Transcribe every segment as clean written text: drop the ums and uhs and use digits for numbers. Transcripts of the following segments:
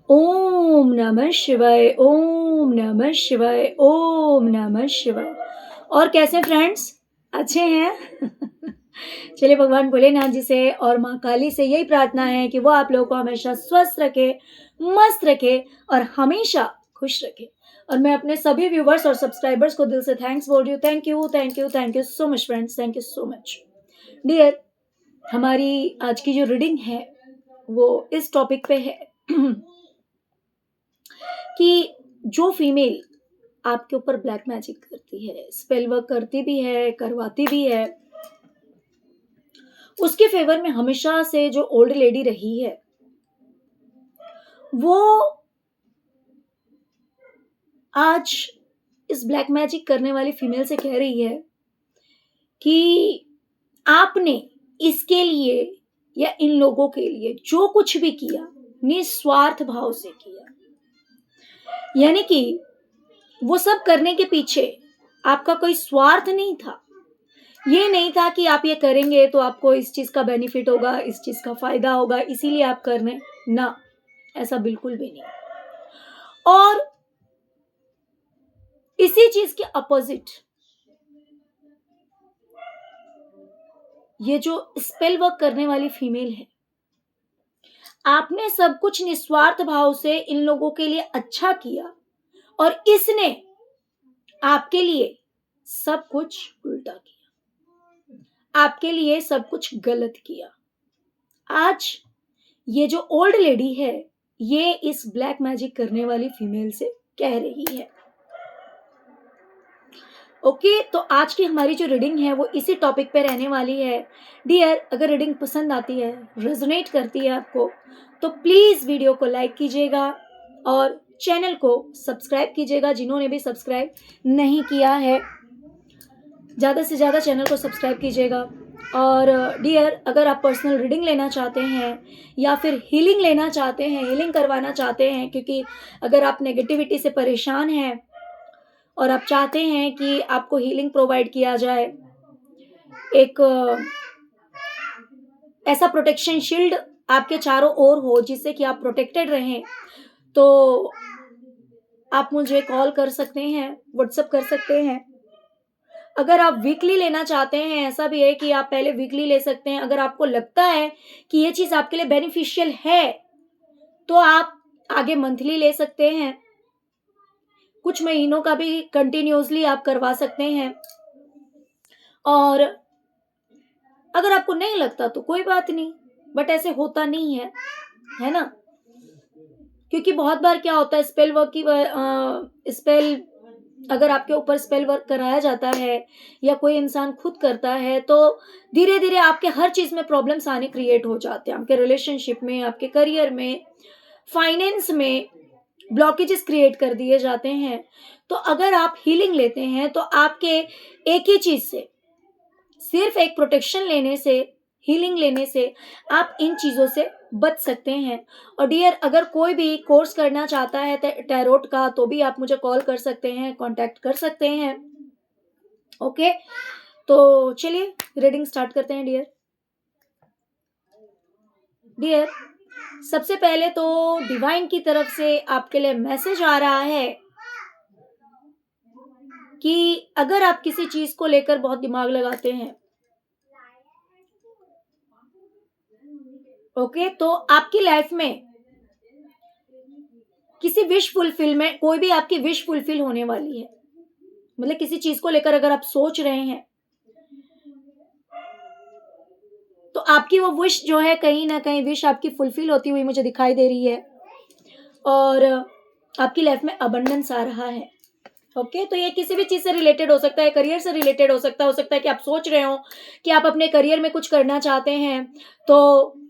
ओम नमः शिवाय, ओम नमः शिवाय, ओम नमः शिवाय। और कैसे फ्रेंड्स, अच्छे हैं? चलिए भगवान भोलेनाथ जी से और माँ काली से यही प्रार्थना है कि वो आप लोगों को हमेशा स्वस्थ रखे, मस्त रखे और हमेशा खुश रखे। और मैं अपने सभी व्यूवर्स और सब्सक्राइबर्स को दिल से थैंक्स बोल रही हूँ। Thank you, thank you, thank you so much friends, thank you so much dear. हमारी आज की जो रीडिंग है वो इस टॉपिक पे है कि जो फीमेल आपके ऊपर ब्लैक मैजिक करती है, स्पेल वर्क करती भी है, करवाती भी है, उसके फेवर में हमेशा से जो ओल्ड लेडी रही है, वो आज इस ब्लैक मैजिक करने वाली फीमेल से कह रही है कि आपने इसके लिए या इन लोगों के लिए जो कुछ भी किया, निस्वार्थ भाव से किया। यानी कि वो सब करने के पीछे आपका कोई स्वार्थ नहीं था। ये नहीं था कि आप ये करेंगे तो आपको इस चीज का बेनिफिट होगा, इस चीज का फायदा होगा, इसीलिए आप कर रहे हैं ना, ऐसा बिल्कुल भी नहीं। और इसी चीज के अपोजिट ये जो स्पेल वर्क करने वाली फीमेल है, आपने सब कुछ निस्वार्थ भाव से इन लोगों के लिए अच्छा किया और इसने आपके लिए सब कुछ उल्टा किया, आपके लिए सब कुछ गलत किया। आज ये जो ओल्ड लेडी है, ये इस ब्लैक मैजिक करने वाली फीमेल से कह रही है। ओके, तो आज की हमारी जो रीडिंग है वो इसी टॉपिक पे रहने वाली है। डियर, अगर रीडिंग पसंद आती है, रेजोनेट करती है आपको, तो प्लीज वीडियो को लाइक कीजिएगा और चैनल को सब्सक्राइब कीजिएगा। जिन्होंने भी सब्सक्राइब नहीं किया है, ज़्यादा से ज़्यादा चैनल को सब्सक्राइब कीजिएगा। और डियर, अगर आप पर्सनल रीडिंग लेना चाहते हैं या फिर हीलिंग लेना चाहते हैं, हीलिंग करवाना चाहते हैं, क्योंकि अगर आप नेगेटिविटी से परेशान हैं और आप चाहते हैं कि आपको हीलिंग प्रोवाइड किया जाए, एक ऐसा प्रोटेक्शन शील्ड आपके चारों ओर हो जिससे कि आप प्रोटेक्टेड रहें, तो आप मुझे कॉल कर सकते हैं, व्हाट्सएप कर सकते हैं। अगर आप वीकली लेना चाहते हैं, ऐसा भी है कि आप पहले वीकली ले सकते हैं। अगर आपको लगता है कि ये चीज आपके लिए बेनिफिशियल है तो आप आगे मंथली ले सकते हैं, कुछ महीनों का भी कंटिन्यूसली आप करवा सकते हैं। और अगर आपको नहीं लगता तो कोई बात नहीं, बट ऐसे होता नहीं है ना? क्योंकि बहुत बार क्या होता है, स्पेल वर्क की स्पेल अगर आपके ऊपर स्पेल वर्क कराया जाता है या कोई इंसान खुद करता है, तो धीरे धीरे आपके हर चीज में प्रॉब्लम्स आने क्रिएट हो जाते हैं। आपके रिलेशनशिप में, आपके करियर में, फाइनेंस में ब्लॉकेजेस क्रिएट कर दिए जाते हैं। तो अगर आप हीलिंग लेते हैं तो आपके एक ही चीज से, सिर्फ एक प्रोटेक्शन लेने से, हीलिंग लेने से आप इन चीजों से बच सकते हैं। और डियर, अगर कोई भी कोर्स करना चाहता है टैरोट का, तो भी आप मुझे कॉल कर सकते हैं, कांटेक्ट कर सकते हैं। ओके, तो चलिए रीडिंग स्टार्ट करते हैं डियर। डियर, सबसे पहले तो डिवाइन की तरफ से आपके लिए मैसेज आ रहा है कि अगर आप किसी चीज को लेकर बहुत दिमाग लगाते हैं, ओके, तो आपकी लाइफ में किसी विश फुलफिल में, कोई भी आपकी विश फुलफिल होने वाली है। मतलब किसी चीज को लेकर अगर आप सोच रहे हैं तो आपकी वो विश जो है, कहीं ना कहीं विश आपकी फुलफिल होती हुई मुझे दिखाई दे रही है और आपकी लाइफ में अबंडेंस आ रहा है। ओके, तो ये किसी भी चीज से रिलेटेड हो सकता है, करियर से रिलेटेड हो सकता है कि आप सोच रहे हो कि आप अपने करियर में कुछ करना चाहते हैं, तो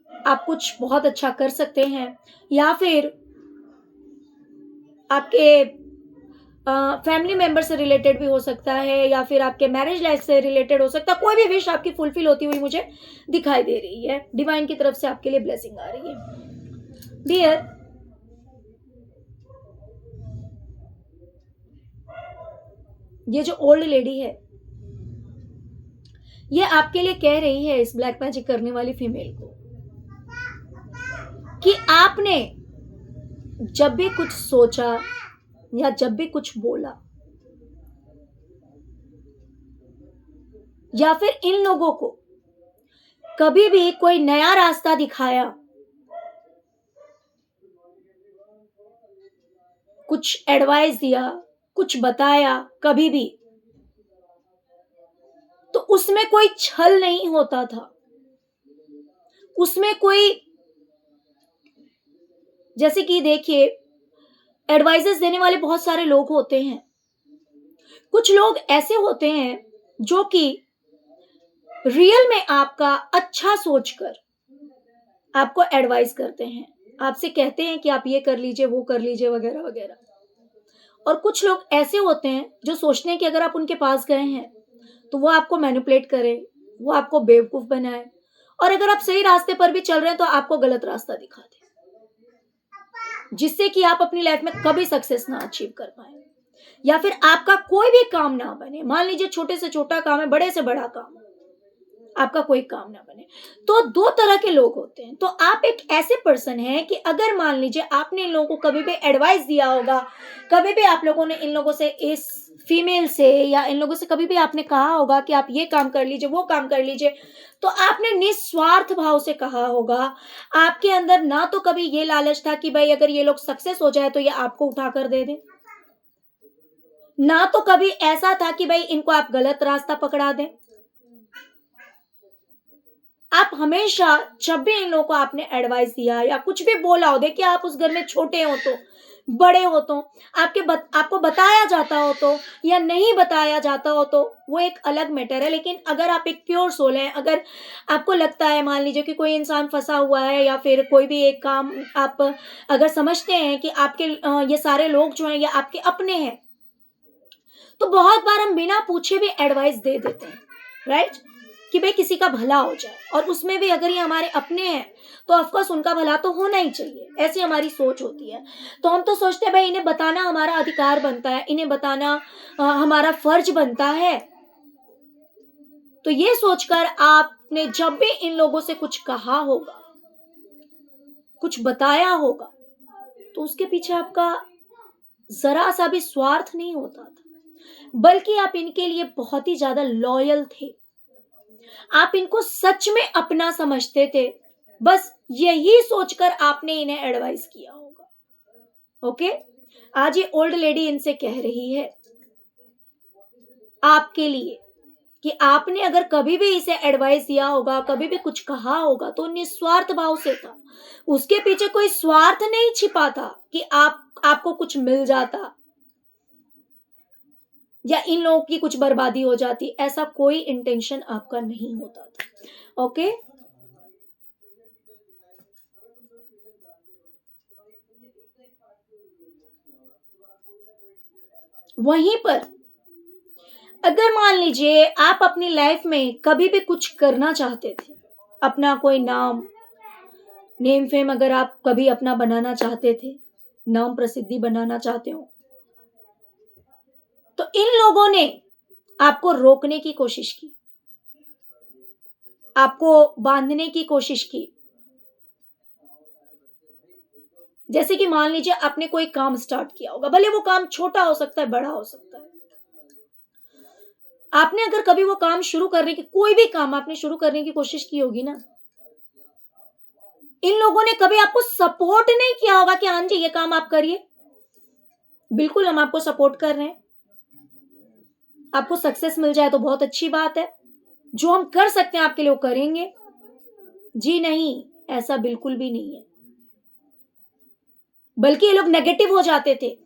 आप कुछ बहुत अच्छा कर सकते हैं। या फिर आपके फैमिली मेंबर से रिलेटेड भी हो सकता है, या फिर आपके मैरिज लाइफ से रिलेटेड हो सकता है। कोई भी विश आपकी फुलफिल होती हुई मुझे दिखाई दे रही है। डिवाइन की तरफ से आपके लिए ब्लेसिंग आ रही है। डियर, ये जो ओल्ड लेडी है, ये आपके लिए कह रही है, इस ब्लैक मैजिक करने वाली फीमेल को, कि आपने जब भी कुछ सोचा या जब भी कुछ बोला या फिर इन लोगों को कभी भी कोई नया रास्ता दिखाया, कुछ एडवाइस दिया, कुछ बताया कभी भी, तो उसमें कोई छल नहीं होता था। उसमें कोई, जैसे कि देखिए, एडवाइसेस देने वाले बहुत सारे लोग होते हैं। कुछ लोग ऐसे होते हैं जो कि रियल में आपका अच्छा सोचकर आपको एडवाइस करते हैं, आपसे कहते हैं कि आप ये कर लीजिए, वो कर लीजिए, वगैरह वगैरह। और कुछ लोग ऐसे होते हैं जो सोचते हैं कि अगर आप उनके पास गए हैं तो वो आपको मैनिपुलेट करे, वो आपको बेवकूफ बनाए, और अगर आप सही रास्ते पर भी चल रहे हैं तो आपको गलत रास्ता दिखा दे, जिससे कि आप अपनी लाइफ में कभी सक्सेस ना अचीव कर पाए, या फिर आपका कोई भी काम ना बने। मान लीजिए छोटे से छोटा काम है, बड़े से बड़ा काम, आपका कोई काम ना बने। तो दो तरह के लोग होते हैं। तो आप एक ऐसे पर्सन हैं कि अगर मान लीजिए आपने इन लोगों को कभी भी एडवाइस दिया होगा, कभी भी आप लोगों ने इन लोगों से, इस फीमेल से या इन लोगों से कभी भी आपने कहा होगा कि आप ये काम कर लीजिए, वो काम कर लीजिए, तो आपने निस्वार्थ भाव से कहा होगा। आपके अंदर ना तो कभी ये लालच था कि भाई अगर ये लोग सक्सेस हो जाए तो ये आपको उठाकर दे दें, ना तो कभी ऐसा था कि भाई इनको आप गलत रास्ता पकड़ा दें। आप हमेशा जब भी इन लोगों को आपने एडवाइस दिया या कुछ भी बोला हो, देखिए आप उस घर में छोटे हो तो, बड़े हो तो, आपको बताया जाता हो तो या नहीं बताया जाता हो तो वो एक अलग मैटर है। लेकिन अगर आप एक प्योर सोल हैं, अगर आपको लगता है, मान लीजिए कि कोई इंसान फंसा हुआ है या फिर कोई भी एक काम आप अगर समझते हैं कि आपके ये सारे लोग जो हैं ये आपके अपने हैं, तो बहुत बार हम बिना पूछे भी एडवाइस दे देते हैं, राइट, कि भाई किसी का भला हो जाए, और उसमें भी अगर ये हमारे अपने हैं तो ऑफकोर्स उनका भला तो होना ही चाहिए, ऐसी हमारी सोच होती है। तो हम तो सोचते हैं भाई इन्हें बताना हमारा अधिकार बनता है, इन्हें बताना हमारा फर्ज बनता है। तो ये सोचकर आपने जब भी इन लोगों से कुछ कहा होगा, कुछ बताया होगा, तो उसके पीछे आपका जरा सा भी स्वार्थ नहीं होता था, बल्कि आप इनके लिए बहुत ही ज्यादा लॉयल थे। आप इनको सच में अपना समझते थे, बस यही सोचकर आपने इन्हें एडवाइस किया होगा। ओके, आज ये ओल्ड लेडी इनसे कह रही है आपके लिए कि आपने अगर कभी भी इसे एडवाइस दिया होगा, कभी भी कुछ कहा होगा, तो निस्वार्थ भाव से था। उसके पीछे कोई स्वार्थ नहीं छिपा था कि आपको कुछ मिल जाता या इन लोगों की कुछ बर्बादी हो जाती, ऐसा कोई इंटेंशन आपका नहीं होता था। ओके, वहीं पर अगर मान लीजिए आप अपनी लाइफ में कभी भी कुछ करना चाहते थे, अपना कोई नेम फेम अगर आप कभी अपना बनाना चाहते थे, नाम प्रसिद्धि बनाना चाहते हो, तो इन लोगों ने आपको रोकने की कोशिश की, आपको बांधने की कोशिश की। जैसे कि मान लीजिए आपने कोई काम स्टार्ट किया होगा, भले वो काम छोटा हो सकता है, बड़ा हो सकता है। आपने अगर कभी वो काम शुरू करने की, कोई भी काम आपने शुरू करने की कोशिश की होगी ना, इन लोगों ने कभी आपको सपोर्ट नहीं किया होगा कि हाँ जी ये काम आप करिए, बिल्कुल हम आपको सपोर्ट कर रहे हैं, आपको सक्सेस मिल जाए तो बहुत अच्छी बात है, जो हम कर सकते हैं आपके लिए वो करेंगे। जी नहीं, ऐसा बिल्कुल भी नहीं है, बल्कि ये लोग नेगेटिव हो जाते थे।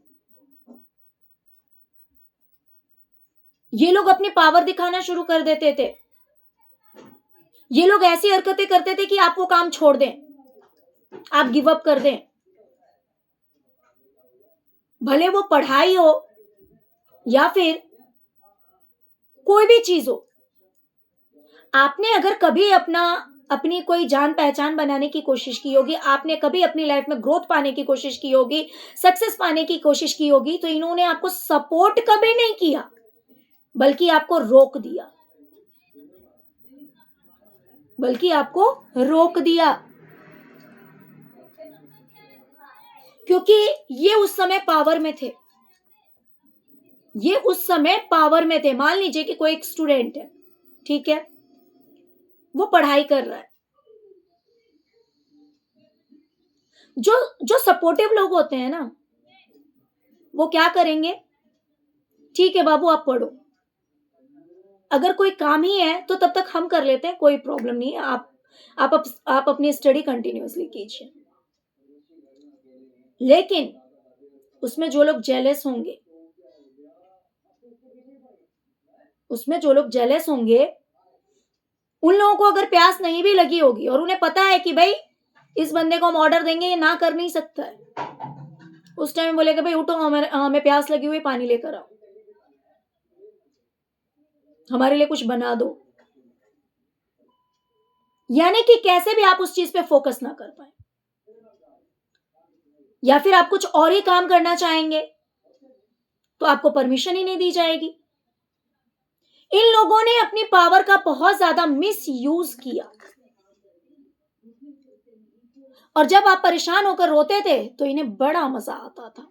ये लोग अपनी पावर दिखाना शुरू कर देते थे। ये लोग ऐसी हरकतें करते थे कि आप वो काम छोड़ दें, आप गिव अप कर दें, भले वो पढ़ाई हो या फिर कोई भी चीज हो। आपने अगर कभी अपनी कोई जान पहचान बनाने की कोशिश की होगी, आपने कभी अपनी लाइफ में ग्रोथ पाने की कोशिश की होगी, सक्सेस पाने की कोशिश की होगी, तो इन्होंने आपको सपोर्ट कभी नहीं किया, बल्कि आपको रोक दिया, बल्कि आपको रोक दिया। क्योंकि ये उस समय पावर में थे, ये उस समय पावर में थे। मान लीजिए कि कोई एक स्टूडेंट है, ठीक है, वो पढ़ाई कर रहा है, जो जो सपोर्टिव लोग होते हैं ना, वो क्या करेंगे, ठीक है बाबू आप पढ़ो, अगर कोई काम ही है तो तब तक हम कर लेते हैं, कोई प्रॉब्लम नहीं है, आप अपनी स्टडी कंटिन्यूअसली कीजिए। लेकिन उसमें जो लोग जेलस होंगे, उसमें जो लोग जेलस होंगे, उन लोगों को अगर प्यास नहीं भी लगी होगी और उन्हें पता है कि भाई इस बंदे को हम ऑर्डर देंगे, ये ना कर नहीं सकता है, उस टाइम बोलेगा भाई उठो, हमें प्यास लगी हुई, पानी लेकर आओ, हमारे लिए कुछ बना दो। यानी कि कैसे भी आप उस चीज पे फोकस ना कर पाए, या फिर आप कुछ और ही काम करना चाहेंगे तो आपको परमिशन ही नहीं दी जाएगी। इन लोगों ने अपनी पावर का बहुत ज्यादा मिस यूज किया, और जब आप परेशान होकर रोते थे तो इन्हें बड़ा मजा आता था,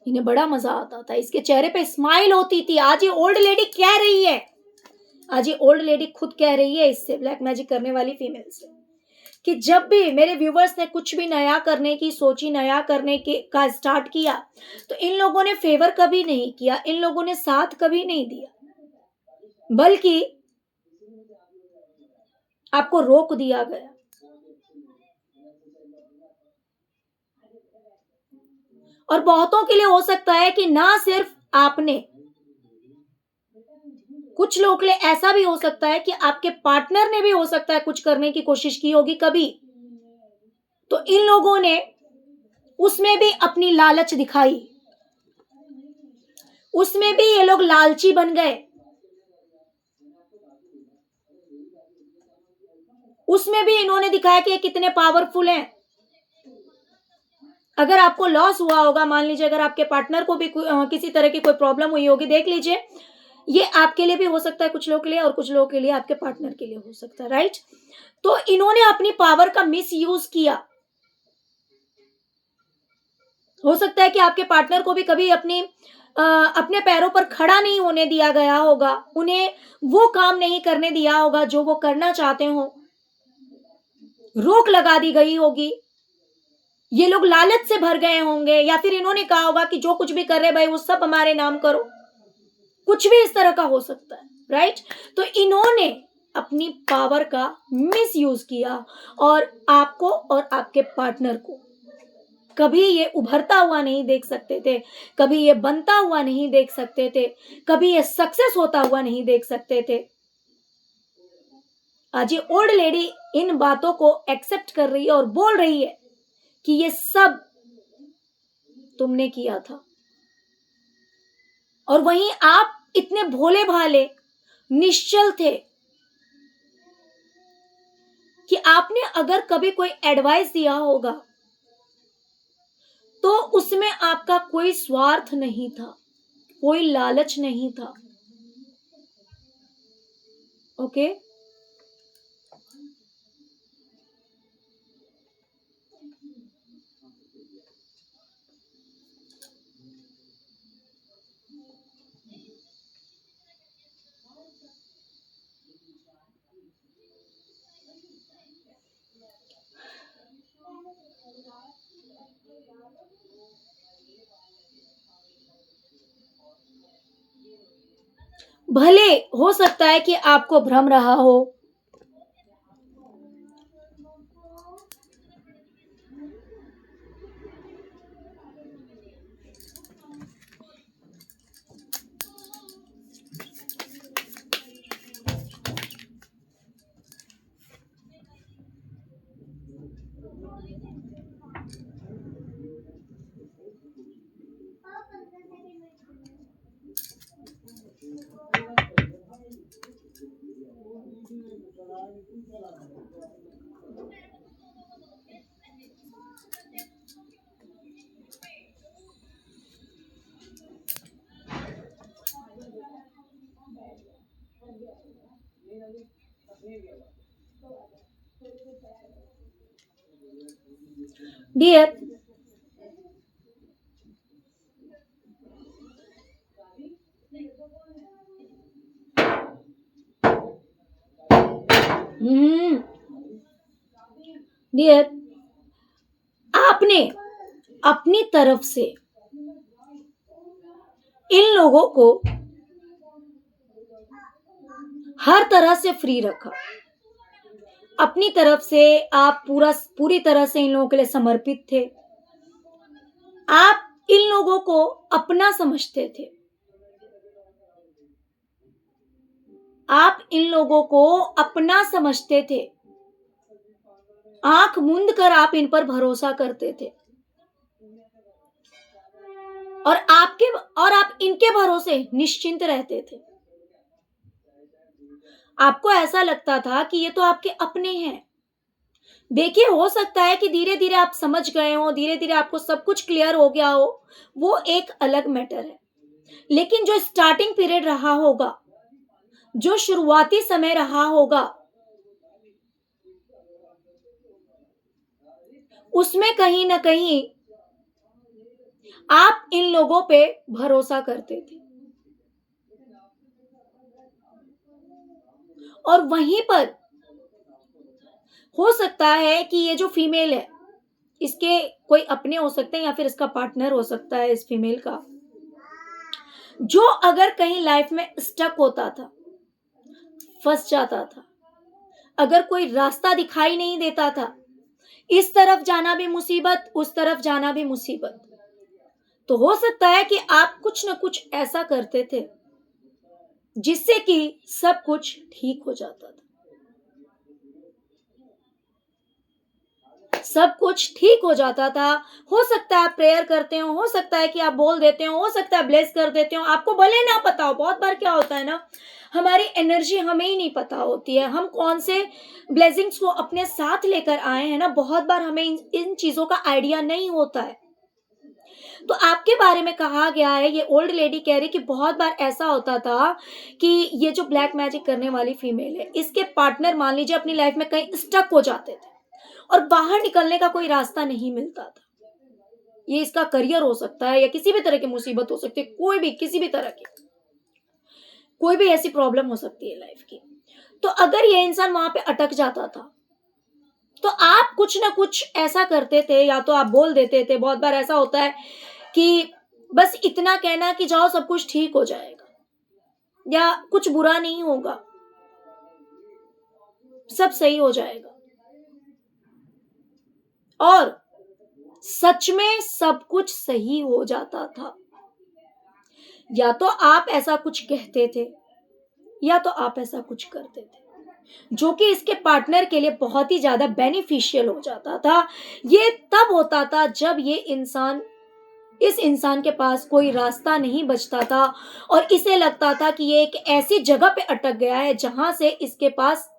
इन्हें बड़ा मजा आता था, इसके चेहरे पे स्माइल होती थी। आज ये ओल्ड लेडी कह रही है, आज ये ओल्ड लेडी खुद कह रही है इससे, ब्लैक मैजिक करने वाली फीमेल से, कि जब भी मेरे व्यूवर्स ने कुछ भी नया करने की सोची, नया करने के का स्टार्ट किया, तो इन लोगों ने फेवर कभी नहीं किया, इन लोगों ने साथ कभी नहीं दिया, बल्कि आपको रोक दिया गया। और बहुतों के लिए हो सकता है कि ना सिर्फ आपने, कुछ लोगों के लिए ऐसा भी हो सकता है कि आपके पार्टनर ने भी हो सकता है कुछ करने की कोशिश की होगी कभी, तो इन लोगों ने उसमें भी अपनी लालच दिखाई, उसमें भी ये लोग लालची बन गए, उसमें भी इन्होंने दिखाया कि ये कितने पावरफुल हैं। अगर आपको लॉस हुआ होगा, मान लीजिए अगर आपके पार्टनर को भी किसी तरह की कोई प्रॉब्लम हुई होगी, देख लीजिए, ये आपके लिए भी हो सकता है कुछ लोगों के लिए, और कुछ लोगों के लिए आपके पार्टनर के लिए हो सकता है, राइट। तो इन्होंने अपनी पावर का मिस यूज किया। हो सकता है कि आपके पार्टनर को भी कभी अपने पैरों पर खड़ा नहीं होने दिया गया होगा, उन्हें वो काम नहीं करने दिया होगा जो वो करना चाहते हो, रोक लगा दी गई होगी, ये लोग लालच से भर गए होंगे, या फिर इन्होंने कहा होगा कि जो कुछ भी कर रहे भाई वो सब हमारे नाम करो, कुछ भी इस तरह का हो सकता है, राइट। तो इन्होंने अपनी पावर का मिस यूज किया, और आपको और आपके पार्टनर को कभी ये उभरता हुआ नहीं देख सकते थे, कभी ये बनता हुआ नहीं देख सकते थे, कभी ये सक्सेस होता हुआ नहीं देख सकते थे। आज ये ओल्ड लेडी इन बातों को एक्सेप्ट कर रही है और बोल रही है कि ये सब तुमने किया था, और वहीं आप इतने भोले भाले निश्चल थे कि आपने अगर कभी कोई एडवाइस दिया होगा तो उसमें आपका कोई स्वार्थ नहीं था, कोई लालच नहीं था, ओके। भले हो सकता है कि आपको भ्रम रहा हो, डियर, डियर, आपने अपनी तरफ से इन लोगों को हर तरह से फ्री रखा। अपनी तरफ से आप पूरी तरह से इन लोगों के लिए समर्पित थे। आप इन लोगों को अपना समझते थे। आप इन लोगों को अपना समझते थे। आंख मूंद कर आप इन पर भरोसा करते थे और आप इनके भरोसे निश्चिंत रहते थे। आपको ऐसा लगता था कि ये तो आपके अपने हैं। देखिए, हो सकता है कि धीरे धीरे आप समझ गए हो, धीरे धीरे आपको सब कुछ क्लियर हो गया हो, वो एक अलग मैटर है। लेकिन जो स्टार्टिंग पीरियड रहा होगा, जो शुरुआती समय रहा होगा, उसमें कहीं ना कहीं आप इन लोगों पे भरोसा करते थे और वहीं पर हो सकता है कि ये जो फीमेल है, इसके कोई अपने हो सकते हैं या फिर इसका पार्टनर हो सकता है इस फीमेल का, जो अगर कहीं लाइफ में स्टक होता था, फंस जाता था, अगर कोई रास्ता दिखाई नहीं देता था, इस तरफ जाना भी मुसीबत, उस तरफ जाना भी मुसीबत, तो हो सकता है कि आप कुछ न कुछ ऐसा करते थे जिससे कि सब कुछ ठीक हो जाता था। सब कुछ ठीक हो जाता था। हो सकता है आप प्रेयर करते हो सकता है कि आप बोल देते हो सकता है ब्लेस कर देते हो, आपको भले ना पता हो। बहुत बार क्या होता है ना, हमारी एनर्जी हमें ही नहीं पता होती है, हम कौन से ब्लेसिंग्स को अपने साथ लेकर आए हैं ना, बहुत बार हमें इन चीजों का आइडिया नहीं होता है। तो आपके बारे में कहा गया है, ये ओल्ड लेडी कह रही कि बहुत बार ऐसा होता था कि ये जो ब्लैक मैजिक करने वाली फीमेल है, इसके पार्टनर मान लीजिए अपनी लाइफ में कहीं स्टक हो जाते थे और बाहर निकलने का कोई रास्ता नहीं मिलता था। ये इसका करियर हो सकता है या किसी भी तरह की मुसीबत हो सकती है, कोई भी किसी भी तरह की कोई भी ऐसी प्रॉब्लम हो सकती है लाइफ की। तो अगर ये इंसान वहां पे अटक जाता था, तो आप कुछ ना कुछ ऐसा करते थे, या तो आप बोल देते थे। बहुत बार ऐसा होता है कि बस इतना कहना कि जाओ सब कुछ ठीक हो जाएगा या कुछ बुरा नहीं होगा, सब सही हो जाएगा, और सच में सब कुछ सही हो जाता था। या तो आप ऐसा कुछ कहते थे या तो आप ऐसा कुछ करते थे, जो कि इसके पार्टनर के लिए बहुत ही ज्यादा बेनिफिशियल हो जाता था। ये तब होता था जब इस इंसान के पास कोई रास्ता नहीं बचता था और इसे लगता था कि ये एक ऐसी जगह पे अटक गया है जहां से इसके पास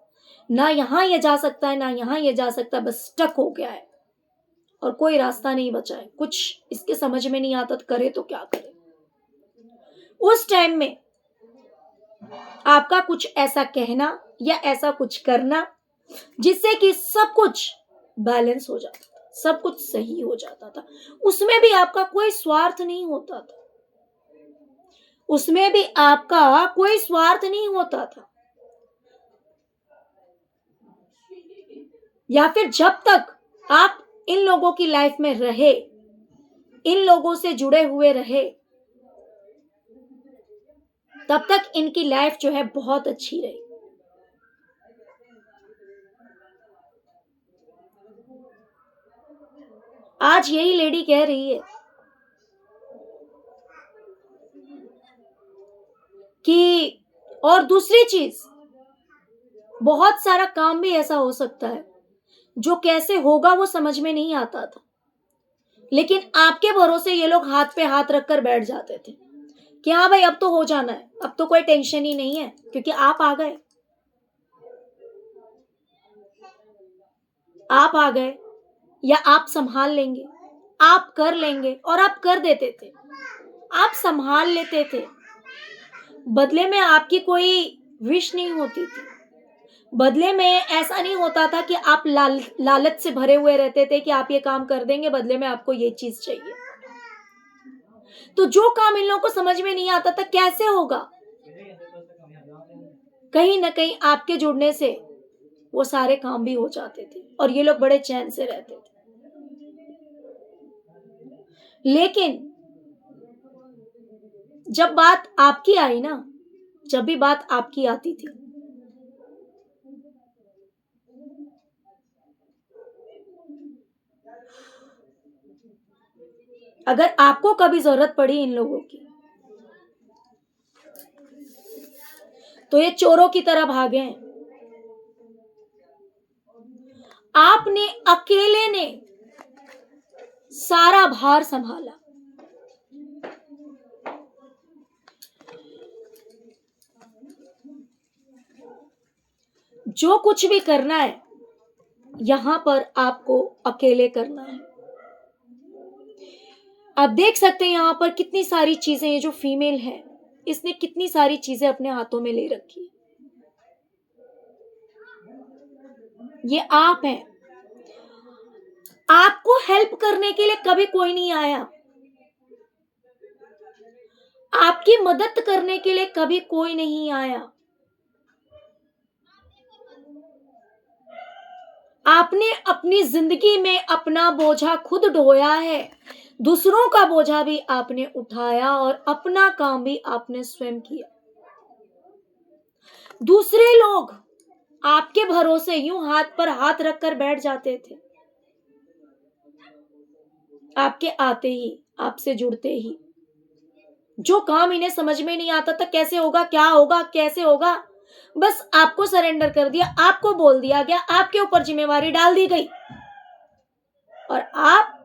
ना यहां ये जा सकता है ना यहां ये जा सकता है, बस स्टक हो गया है और कोई रास्ता नहीं बचा है। कुछ इसके समझ में नहीं आता तो करे तो क्या करे। उस टाइम में आपका कुछ ऐसा कहना या ऐसा कुछ करना जिससे कि सब कुछ बैलेंस हो जाता था, सब कुछ सही हो जाता था। उसमें भी आपका कोई स्वार्थ नहीं होता था, उसमें भी आपका कोई स्वार्थ नहीं होता था। या फिर जब तक आप इन लोगों की लाइफ में रहे, इन लोगों से जुड़े हुए रहे, तब तक इनकी लाइफ जो है बहुत अच्छी रही। आज यही लेडी कह रही है कि, और दूसरी चीज, बहुत सारा काम भी ऐसा हो सकता है जो कैसे होगा वो समझ में नहीं आता था, लेकिन आपके भरोसे ये लोग हाथ पे हाथ रखकर बैठ जाते थे कि हाँ भाई अब तो हो जाना है, अब तो कोई टेंशन ही नहीं है क्योंकि आप आ गए, आप आ गए, या आप संभाल लेंगे, आप कर लेंगे, और आप कर देते थे, आप संभाल लेते थे। बदले में आपकी कोई विश नहीं होती थी, बदले में ऐसा नहीं होता था कि आप लालच से भरे हुए रहते थे कि आप ये काम कर देंगे, बदले में आपको ये चीज चाहिए। तो जो काम इन लोगों को समझ में नहीं आता था कैसे होगा, कहीं ना कहीं आपके जुड़ने से वो सारे काम भी हो जाते थे और ये लोग बड़े चैन से रहते थे। लेकिन जब बात आपकी आई ना, जब भी बात आपकी आती थी, अगर आपको कभी जरूरत पड़ी इन लोगों की, तो ये चोरों की तरह भागे हैं। आपने अकेले ने सारा भार संभाला। जो कुछ भी करना है यहां पर आपको अकेले करना है। आप देख सकते हैं यहां पर कितनी सारी चीजें, ये जो फीमेल है इसने कितनी सारी चीजें अपने हाथों में ले रखी है। ये आप हैं। आपको हेल्प करने के लिए कभी कोई नहीं आया, आपकी मदद करने के लिए कभी कोई नहीं आया। आपने अपनी जिंदगी में अपना बोझा खुद ढोया है, दूसरों का बोझा भी आपने उठाया और अपना काम भी आपने स्वयं किया। दूसरे लोग आपके भरोसे यूं हाथ पर हाथ रखकर बैठ जाते थे, आपके आते ही, आपसे जुड़ते ही। जो काम इन्हें समझ में नहीं आता था कैसे होगा, क्या होगा, कैसे होगा, बस आपको सरेंडर कर दिया, आपको बोल दिया गया, आपके ऊपर जिम्मेवारी डाल दी गई और आप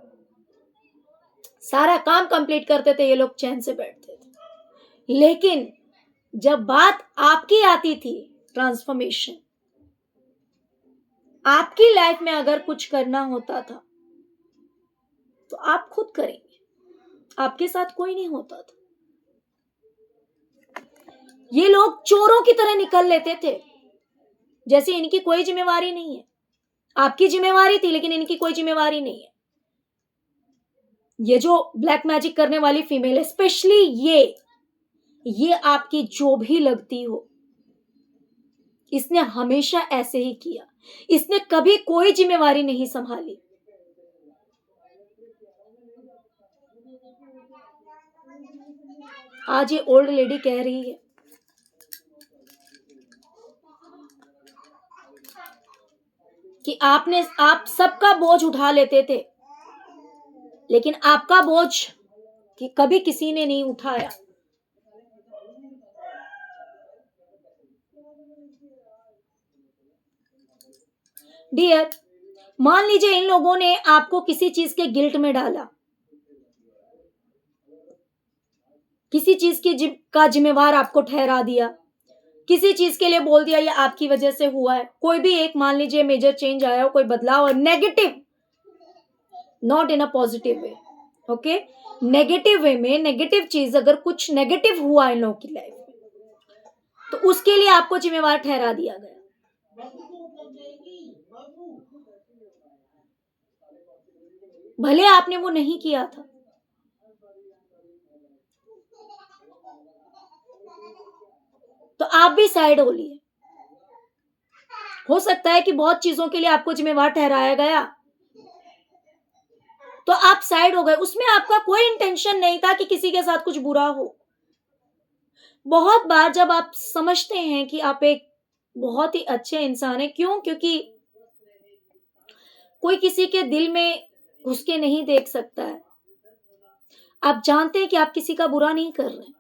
सारा काम कंप्लीट करते थे, ये लोग चैन से बैठते थे। लेकिन जब बात आपकी आती थी, ट्रांसफॉर्मेशन, आपकी लाइफ में अगर कुछ करना होता था तो आप खुद करेंगे, आपके साथ कोई नहीं होता था। ये लोग चोरों की तरह निकल लेते थे, जैसे इनकी कोई जिम्मेवारी नहीं है। आपकी जिम्मेवारी थी लेकिन इनकी कोई जिम्मेवारी नहीं है। ये जो ब्लैक मैजिक करने वाली फीमेल है, स्पेशली ये आपकी जो भी लगती हो, इसने हमेशा ऐसे ही किया। इसने कभी कोई जिम्मेवारी नहीं संभाली। आज ये ओल्ड लेडी कह रही है कि आप सबका बोझ उठा लेते थे, लेकिन आपका बोझ कि कभी किसी ने नहीं उठाया। डियर, मान लीजिए इन लोगों ने आपको किसी चीज के गिल्ट में डाला, किसी चीज का जिम्मेवार आपको ठहरा दिया, किसी चीज के लिए बोल दिया ये आपकी वजह से हुआ है। कोई भी एक, मान लीजिए मेजर चेंज आया हो, कोई बदलाव, negative, not in a positive way, okay, negative way में नेगेटिव चीज, अगर कुछ नेगेटिव हुआ इन लोगों की लाइफ में, तो उसके लिए आपको जिम्मेवार ठहरा दिया गया। भले आपने वो नहीं किया था, तो आप भी साइड हो लिए। हो सकता है कि बहुत चीजों के लिए आपको जिम्मेवार ठहराया गया, तो आप साइड हो गए। उसमें आपका कोई इंटेंशन नहीं था कि किसी के साथ कुछ बुरा हो। बहुत बार जब आप समझते हैं कि आप एक बहुत ही अच्छे इंसान हैं, क्यों? क्योंकि कोई किसी के दिल में घुस के नहीं देख सकता है। आप जानते हैं कि आप किसी का बुरा नहीं कर रहे,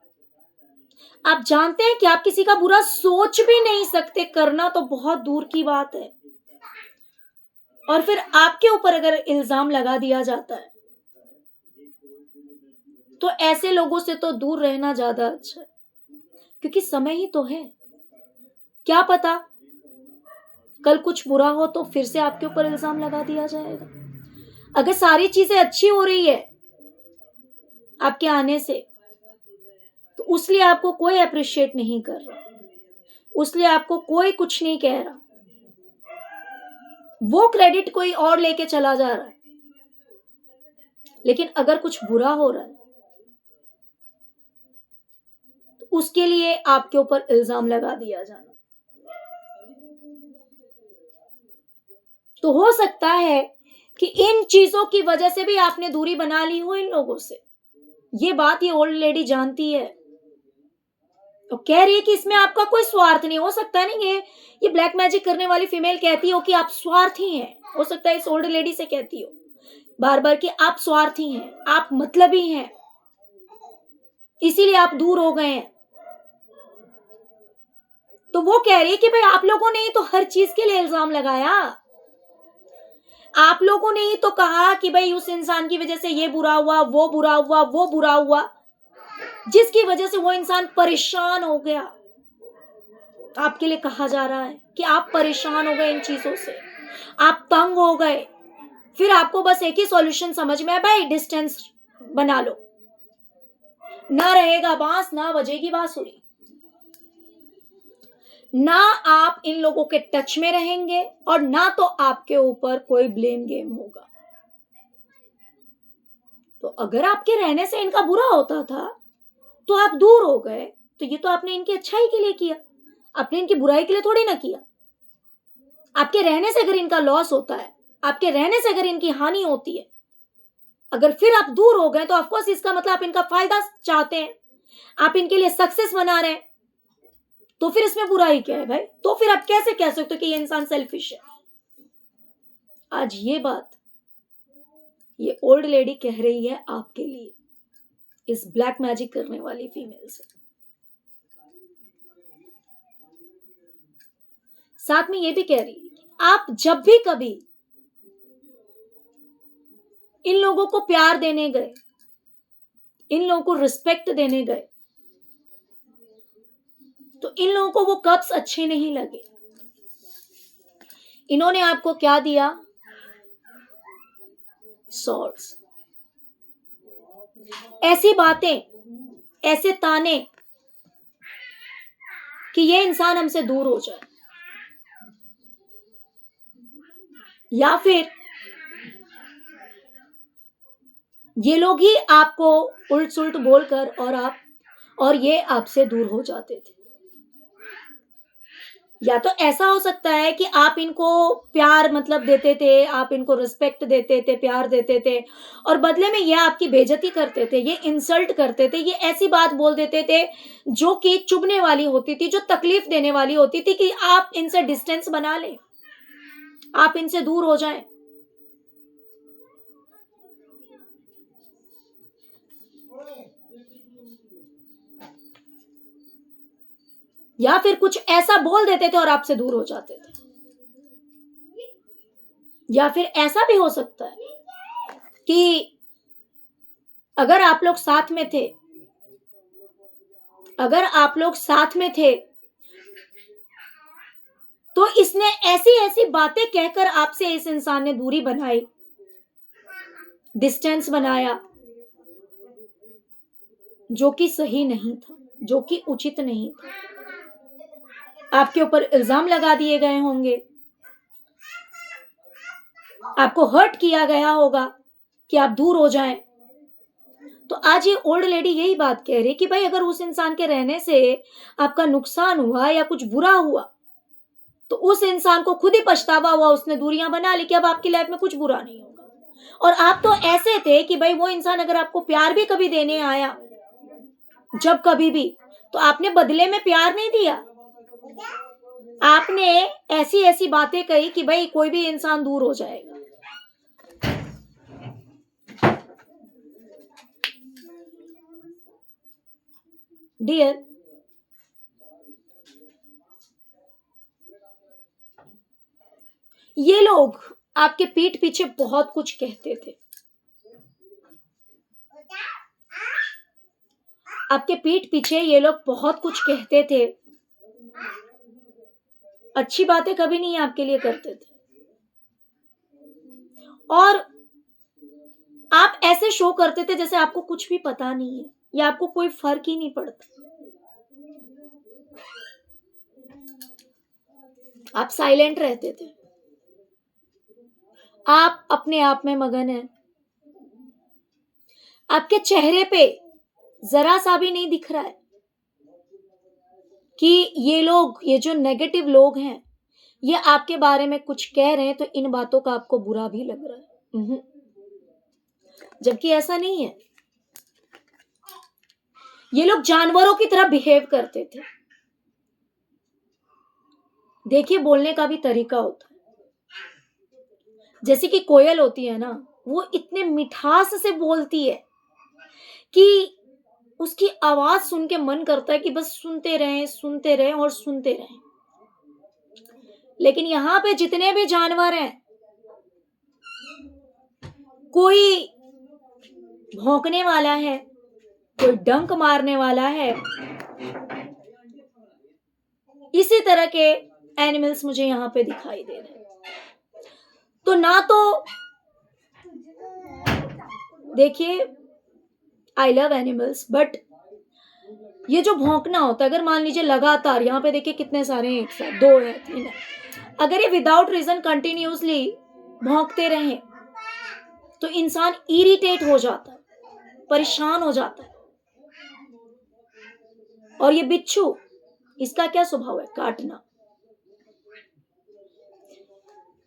आप जानते हैं कि आप किसी का बुरा सोच भी नहीं सकते, करना तो बहुत दूर की बात है। और फिर आपके ऊपर अगर इल्जाम लगा दिया जाता है, तो ऐसे लोगों से तो दूर रहना ज्यादा अच्छा है, क्योंकि समय ही तो है। क्या पता कल कुछ बुरा हो तो फिर से आपके ऊपर इल्जाम लगा दिया जाएगा। अगर सारी चीजें अच्छी हो रही है आपके आने से, तो उसलिए आपको कोई अप्रिशिएट नहीं कर रहा, उसलिए आपको कोई कुछ नहीं कह रहा, वो क्रेडिट कोई और लेके चला जा रहा है। लेकिन अगर कुछ बुरा हो रहा है तो उसके लिए आपके ऊपर इल्जाम लगा दिया जाना। तो हो सकता है कि इन चीजों की वजह से भी आपने दूरी बना ली हो इन लोगों से। ये बात ये ओल्ड लेडी जानती है तो कह रही है कि इसमें आपका कोई स्वार्थ नहीं। हो सकता है नहीं ये ब्लैक मैजिक करने वाली फीमेल कहती हो कि आप स्वार्थी हैं। हो सकता है इस ओल्ड लेडी से कहती हो बार बार कि आप स्वार्थी हैं, आप मतलबी हैं, इसीलिए आप दूर हो गए हैं। तो वो कह रही है कि भाई आप लोगों ने ही तो हर चीज के लिए इल्जाम लगाया। आप लोगों ने ही तो कहा कि भाई उस इंसान की वजह से ये बुरा हुआ, वो बुरा हुआ, वो बुरा हुआ, जिसकी वजह से वो इंसान परेशान हो गया। आपके लिए कहा जा रहा है कि आप परेशान हो गए इन चीजों से, आप तंग हो गए। फिर आपको बस एक ही सॉल्यूशन समझ में है, भाई डिस्टेंस बना लो। ना रहेगा बांस ना बजेगी बांसुरी। ना आप इन लोगों के टच में रहेंगे और ना तो आपके ऊपर कोई ब्लेम गेम होगा। तो अगर आपके रहने से इनका बुरा होता था तो आप दूर हो गए, तो ये तो आपने इनकी अच्छाई के लिए किया, आपने इनकी बुराई के लिए थोड़ी ना किया। आपके रहने से अगर इनका लॉस होता है, आपके रहने से अगर इनकी हानि होती है, अगर फिर आप दूर हो गए तो ऑफकोर्स इसका मतलब आप इनका फायदा चाहते हैं, आप इनके लिए सक्सेस बना रहे हैं। तो फिर इसमें बुराई क्या है भाई? तो फिर आप कैसे कह सकते हो कि ये इंसान सेल्फिश है? आज ये बात ये ओल्ड लेडी कह रही है आपके लिए, इस ब्लैक मैजिक करने वाली फीमेल से। साथ में ये भी कह रही है कि आप जब भी कभी इन लोगों को प्यार देने गए, इन लोगों को रिस्पेक्ट देने गए, तो इन लोगों को वो कप्स अच्छे नहीं लगे। इन्होंने आपको क्या दिया? सॉर्ड्स। ऐसी बातें, ऐसे ताने कि ये इंसान हमसे दूर हो जाए, या फिर ये लोग ही आपको उल्ट सुल्ट बोलकर और ये आपसे दूर हो जाते थे। या तो ऐसा हो सकता है कि आप इनको प्यार मतलब देते थे, आप इनको रिस्पेक्ट देते थे, प्यार देते थे, और बदले में ये आपकी बेइज्जती करते थे, ये इंसल्ट करते थे, ये ऐसी बात बोल देते थे जो कि चुभने वाली होती थी, जो तकलीफ देने वाली होती थी, कि आप इनसे डिस्टेंस बना लें, आप इनसे दूर हो जाएं। या फिर कुछ ऐसा बोल देते थे और आपसे दूर हो जाते थे। या फिर ऐसा भी हो सकता है कि अगर आप लोग साथ में थे, अगर आप लोग साथ में थे, तो इसने ऐसी ऐसी बातें कहकर आपसे इस इंसान ने दूरी बनाई, डिस्टेंस बनाया, जो कि सही नहीं था, जो कि उचित नहीं था। आपके ऊपर इल्जाम लगा दिए गए होंगे, आपको हर्ट किया गया होगा कि आप दूर हो जाएं। तो आज ये ओल्ड लेडी यही बात कह रही है कि भाई अगर उस इंसान के रहने से आपका नुकसान हुआ या कुछ बुरा हुआ, तो उस इंसान को खुद ही पछतावा हुआ, उसने दूरियां बना ली कि अब आपकी लाइफ में कुछ बुरा नहीं होगा। और आप तो ऐसे थे कि भाई वो इंसान अगर आपको प्यार भी कभी देने आया, जब कभी भी, तो आपने बदले में प्यार नहीं दिया, आपने ऐसी ऐसी बातें कही कि भाई कोई भी इंसान दूर हो जाएगा। डियर, ये लोग आपके पीठ पीछे बहुत कुछ कहते थे, आपके पीठ पीछे ये लोग बहुत कुछ कहते थे, अच्छी बातें कभी नहीं आपके लिए करते थे, और आप ऐसे शो करते थे जैसे आपको कुछ भी पता नहीं है या आपको कोई फर्क ही नहीं पड़ता। आप साइलेंट रहते थे, आप अपने आप में मगन हैं। आपके चेहरे पे जरा सा भी नहीं दिख रहा है कि ये लोग, ये जो नेगेटिव लोग हैं, ये आपके बारे में कुछ कह रहे हैं तो इन बातों का आपको बुरा भी लग रहा है। जबकि ऐसा नहीं है। ये लोग जानवरों की तरह बिहेव करते थे। देखिए, बोलने का भी तरीका होता है। जैसे कि कोयल होती है ना, वो इतने मिठास से बोलती है कि उसकी आवाज सुन के मन करता है कि बस सुनते रहें और सुनते रहें। लेकिन यहां पे जितने भी जानवर हैं, कोई भौंकने वाला है, कोई डंक मारने वाला है, इसी तरह के एनिमल्स मुझे यहां पे दिखाई दे रहे हैं। तो ना तो देखिए, आई लव एनिमल्स, बट ये जो भौंकना होता है, अगर मान लीजिए लगातार, यहाँ पे देखिए कितने सारे हैं एक साथ, 2 है 3 है, अगर ये विदाउट रीजन कंटिन्यूसली भौंकते रहे तो इंसान इरिटेट हो जाता है, परेशान हो जाता है। और ये बिच्छू, इसका क्या स्वभाव है? काटना।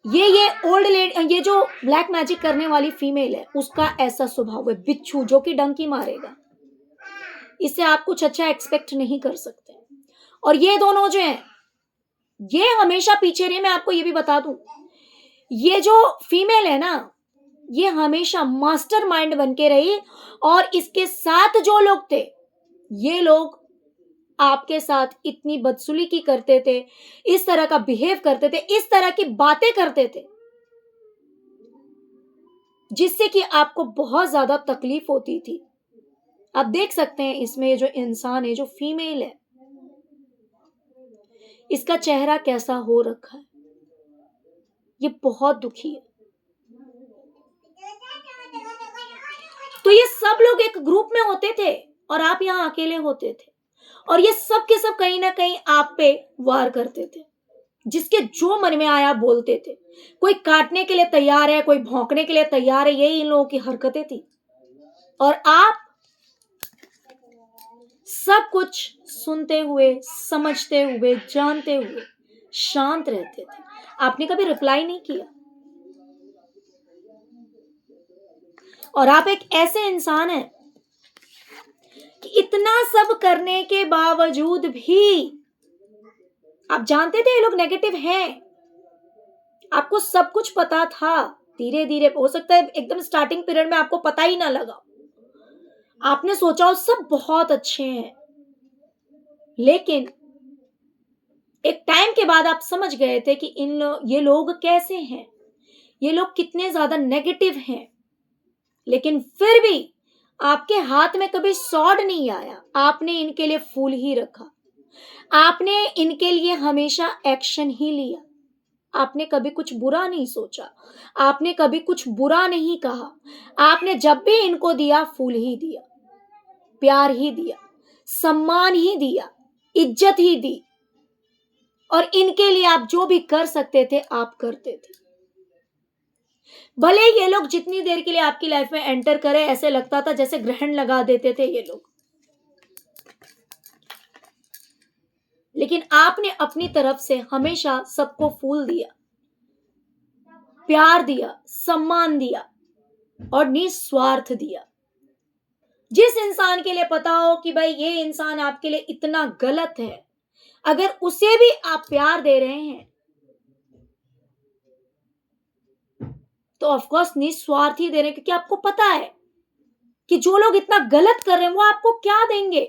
ये ओल्ड लेडी, ये जो ब्लैक मैजिक करने वाली फीमेल है, उसका ऐसा स्वभाव है, बिच्छू जो कि डंकी मारेगा। इससे आप कुछ अच्छा एक्सपेक्ट नहीं कर सकते। और ये दोनों जो हैं, ये हमेशा पीछे रहे। मैं आपको ये भी बता दूं, ये जो फीमेल है ना, ये हमेशा मास्टरमाइंड बन के रही। और इसके साथ जो लोग थे, ये लोग आपके साथ इतनी बदसलूकी करते थे, इस तरह का बिहेव करते थे, इस तरह की बातें करते थे, जिससे कि आपको बहुत ज्यादा तकलीफ होती थी। आप देख सकते हैं इसमें जो इंसान है, जो फीमेल है, इसका चेहरा कैसा हो रखा है। ये बहुत दुखी है। तो ये सब लोग एक ग्रुप में होते थे और आप यहां अकेले होते थे। और ये सब के सब कहीं ना कहीं आप पे वार करते थे, जिसके जो मन में आया बोलते थे। कोई काटने के लिए तैयार है, कोई भौंकने के लिए तैयार है, यही इन लोगों की हरकतें थी। और आप सब कुछ सुनते हुए, समझते हुए, जानते हुए शांत रहते थे। आपने कभी रिप्लाई नहीं किया। और आप एक ऐसे इंसान हैं कि इतना सब करने के बावजूद भी आप जानते थे ये लोग नेगेटिव हैं। आपको सब कुछ पता था। धीरे धीरे, हो सकता है एकदम स्टार्टिंग पीरियड में आपको पता ही ना लगा, आपने सोचा वो सब बहुत अच्छे हैं। लेकिन एक टाइम के बाद आप समझ गए थे कि ये लोग कैसे हैं, ये लोग कितने ज्यादा नेगेटिव हैं। लेकिन फिर भी आपके हाथ में कभी सॉर्ड नहीं आया। आपने इनके लिए फूल ही रखा। आपने इनके लिए हमेशा एक्शन ही लिया। आपने कभी कुछ बुरा नहीं सोचा। आपने कभी कुछ बुरा नहीं कहा। आपने जब भी इनको दिया, फूल ही दिया, प्यार ही दिया, सम्मान ही दिया, इज्जत ही दी। और इनके लिए आप जो भी कर सकते थे, आप करते थे। भले ये लोग जितनी देर के लिए आपकी लाइफ में एंटर करे, ऐसे लगता था जैसे ग्रहण लगा देते थे ये लोग। लेकिन आपने अपनी तरफ से हमेशा सबको फूल दिया, प्यार दिया, सम्मान दिया और निस्वार्थ दिया। जिस इंसान के लिए पता हो कि भाई ये इंसान आपके लिए इतना गलत है, अगर उसे भी आप प्यार दे रहे हैं, तो ऑफकोर्स निस्वार्थ ही दे रहे हैं, क्योंकि आपको पता है कि जो लोग इतना गलत कर रहे हैं वो आपको क्या देंगे।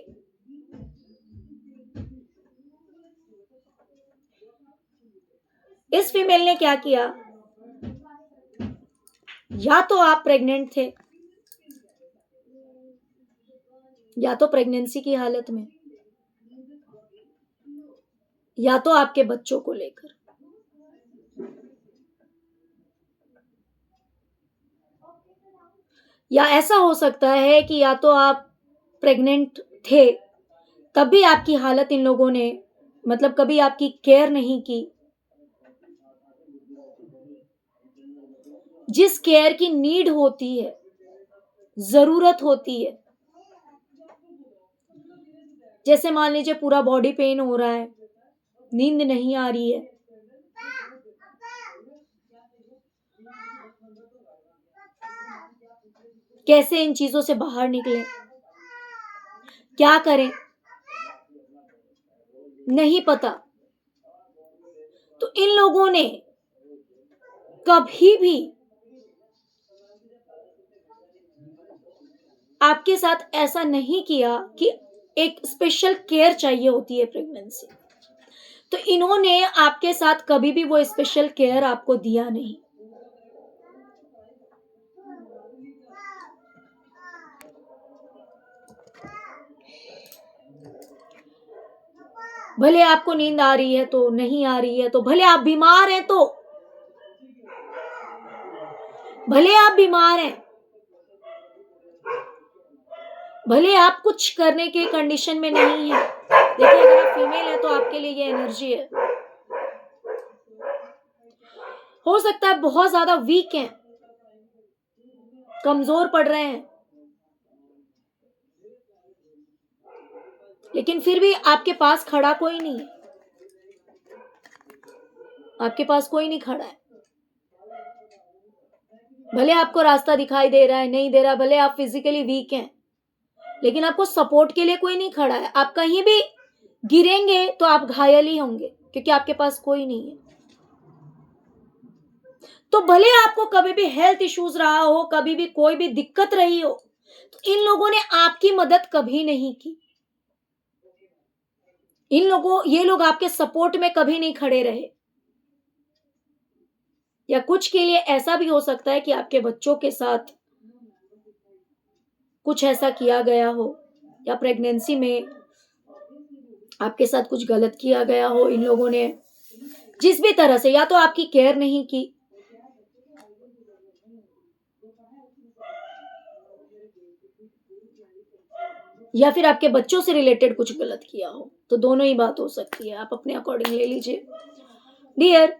इस फीमेल ने क्या किया? या तो आप प्रेग्नेंट थे, या तो प्रेगनेंसी की हालत में, या तो आपके बच्चों को लेकर। या ऐसा हो सकता है कि या तो आप प्रेग्नेंट थे, तब भी आपकी हालत इन लोगों ने, मतलब कभी आपकी केयर नहीं की। जिस केयर की नीड होती है, जरूरत होती है, जैसे मान लीजिए पूरा बॉडी पेन हो रहा है, नींद नहीं आ रही है, कैसे इन चीजों से बाहर निकलें, क्या करें, नहीं पता। तो इन लोगों ने कभी भी आपके साथ ऐसा नहीं किया कि एक स्पेशल केयर चाहिए होती है प्रेगनेंसी, तो इन्होंने आपके साथ कभी भी वो स्पेशल केयर आपको दिया नहीं। भले आपको नींद आ रही है तो नहीं आ रही है, तो भले आप बीमार हैं तो, भले आप बीमार हैं, भले आप कुछ करने के कंडीशन में नहीं है। देखिए, अगर आप फीमेल है तो आपके लिए ये एनर्जी है। हो सकता है बहुत ज्यादा वीक हैं, कमजोर पड़ रहे हैं, लेकिन फिर भी आपके पास खड़ा कोई नहीं है, आपके पास कोई नहीं खड़ा है। भले आपको रास्ता दिखाई दे रहा है, नहीं दे रहा, भले आप फिजिकली वीक हैं, लेकिन आपको सपोर्ट के लिए कोई नहीं खड़ा है। आप कहीं भी गिरेंगे तो आप घायल ही होंगे, क्योंकि आपके पास कोई नहीं है। तो भले आपको कभी भी हेल्थ इश्यूज रहा हो, कभी भी कोई भी दिक्कत रही हो, तो इन लोगों ने आपकी मदद कभी नहीं की। ये लोग आपके सपोर्ट में कभी नहीं खड़े रहे। या कुछ के लिए ऐसा भी हो सकता है कि आपके बच्चों के साथ कुछ ऐसा किया गया हो, या प्रेगनेंसी में आपके साथ कुछ गलत किया गया हो। इन लोगों ने जिस भी तरह से या तो आपकी केयर नहीं की, या फिर आपके बच्चों से रिलेटेड कुछ गलत किया हो। तो दोनों ही बात हो सकती है, आप अपने अकॉर्डिंग ले लीजिए। डियर,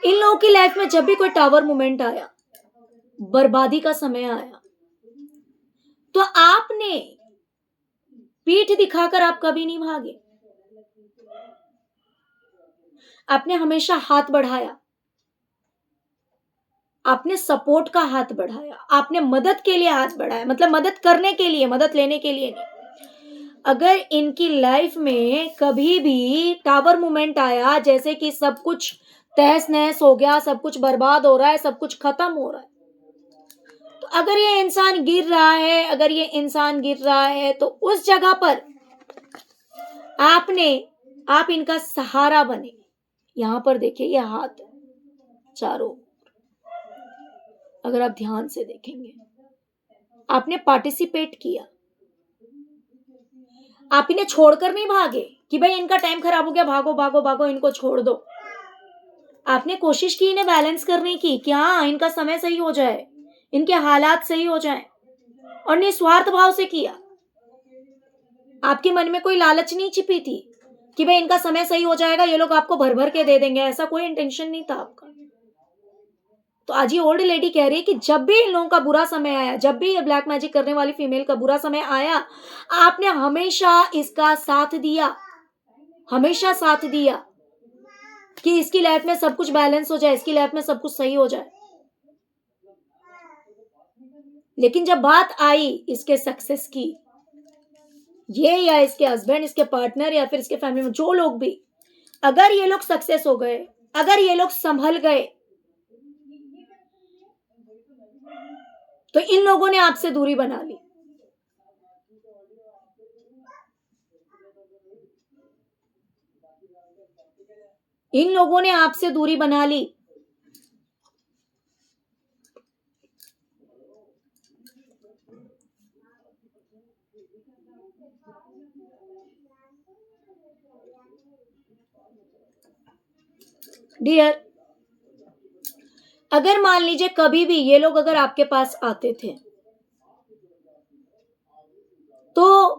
इन लोगों की लाइफ में जब भी कोई टावर मोमेंट आया, बर्बादी का समय आया, तो आपने पीठ दिखाकर आप कभी नहीं भागे। आपने हमेशा हाथ बढ़ाया, आपने सपोर्ट का हाथ बढ़ाया, आपने मदद के लिए हाथ बढ़ाया, मतलब मदद करने के लिए, मदद लेने के लिए नहीं। अगर इनकी लाइफ में कभी भी टावर मोमेंट आया, जैसे कि सब कुछ तहस नहस हो गया, सब कुछ बर्बाद हो रहा है, सब कुछ खत्म हो रहा है, तो अगर ये इंसान गिर रहा है, अगर ये इंसान गिर रहा है, तो उस जगह पर आप इनका सहारा बने। यहां पर देखिए, ये हाथ चारों, अगर आप ध्यान से देखेंगे, आपने पार्टिसिपेट किया, आप इन्हें छोड़कर नहीं भागे कि भाई इनका टाइम खराब हो गया, भागो भागो भागो, इनको छोड़ दो। आपने कोशिश की इन्हें बैलेंस करने की, कि हाँ, इनका समय सही हो जाए, इनके हालात सही हो जाएं, और निस्वार्थ भाव से किया। आपके मन में कोई लालच नहीं छिपी थी कि भाई इनका समय सही हो जाएगा, ये लोग आपको भर भर के दे देंगे, ऐसा कोई इंटेंशन नहीं था आपका। तो आज ये ओल्ड लेडी कह रही है कि जब भी इन लोगों का बुरा समय आया, जब भी ये ब्लैक मैजिक करने वाली फीमेल का बुरा समय आया, आपने हमेशा इसका साथ दिया, हमेशा साथ दिया कि इसकी लाइफ में सब कुछ बैलेंस हो जाए, इसकी लाइफ में सब कुछ सही हो जाए। लेकिन जब बात आई इसके सक्सेस की, ये या इसके हस्बैंड, इसके पार्टनर, या फिर इसके फैमिली में जो लोग भी, अगर ये लोग सक्सेस हो गए, अगर ये लोग संभल गए, तो इन लोगों ने आपसे दूरी बना ली। इन लोगों ने आपसे दूरी बना ली। डियर, अगर मान लीजिए कभी भी ये लोग अगर आपके पास आते थे, तो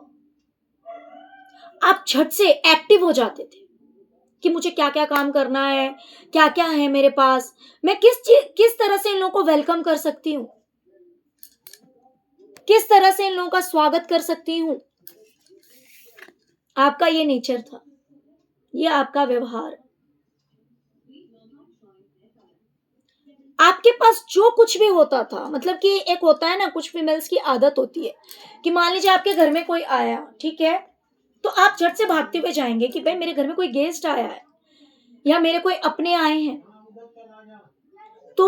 आप झट से एक्टिव हो जाते थे कि मुझे क्या क्या काम करना है, क्या क्या है मेरे पास, मैं किस तरह से इन लोगों को वेलकम कर सकती हूँ, किस तरह से इन लोगों का स्वागत कर सकती हूँ। आपका ये नेचर था, ये आपका व्यवहार। आपके पास जो कुछ भी होता था, मतलब कि एक होता है ना, कुछ फीमेल्स की आदत होती है कि मान लीजिए आपके घर में कोई आया, ठीक है, तो आप झट से भागते हुए जाएंगे कि भाई मेरे घर में कोई गेस्ट आया है या मेरे कोई अपने आए हैं, तो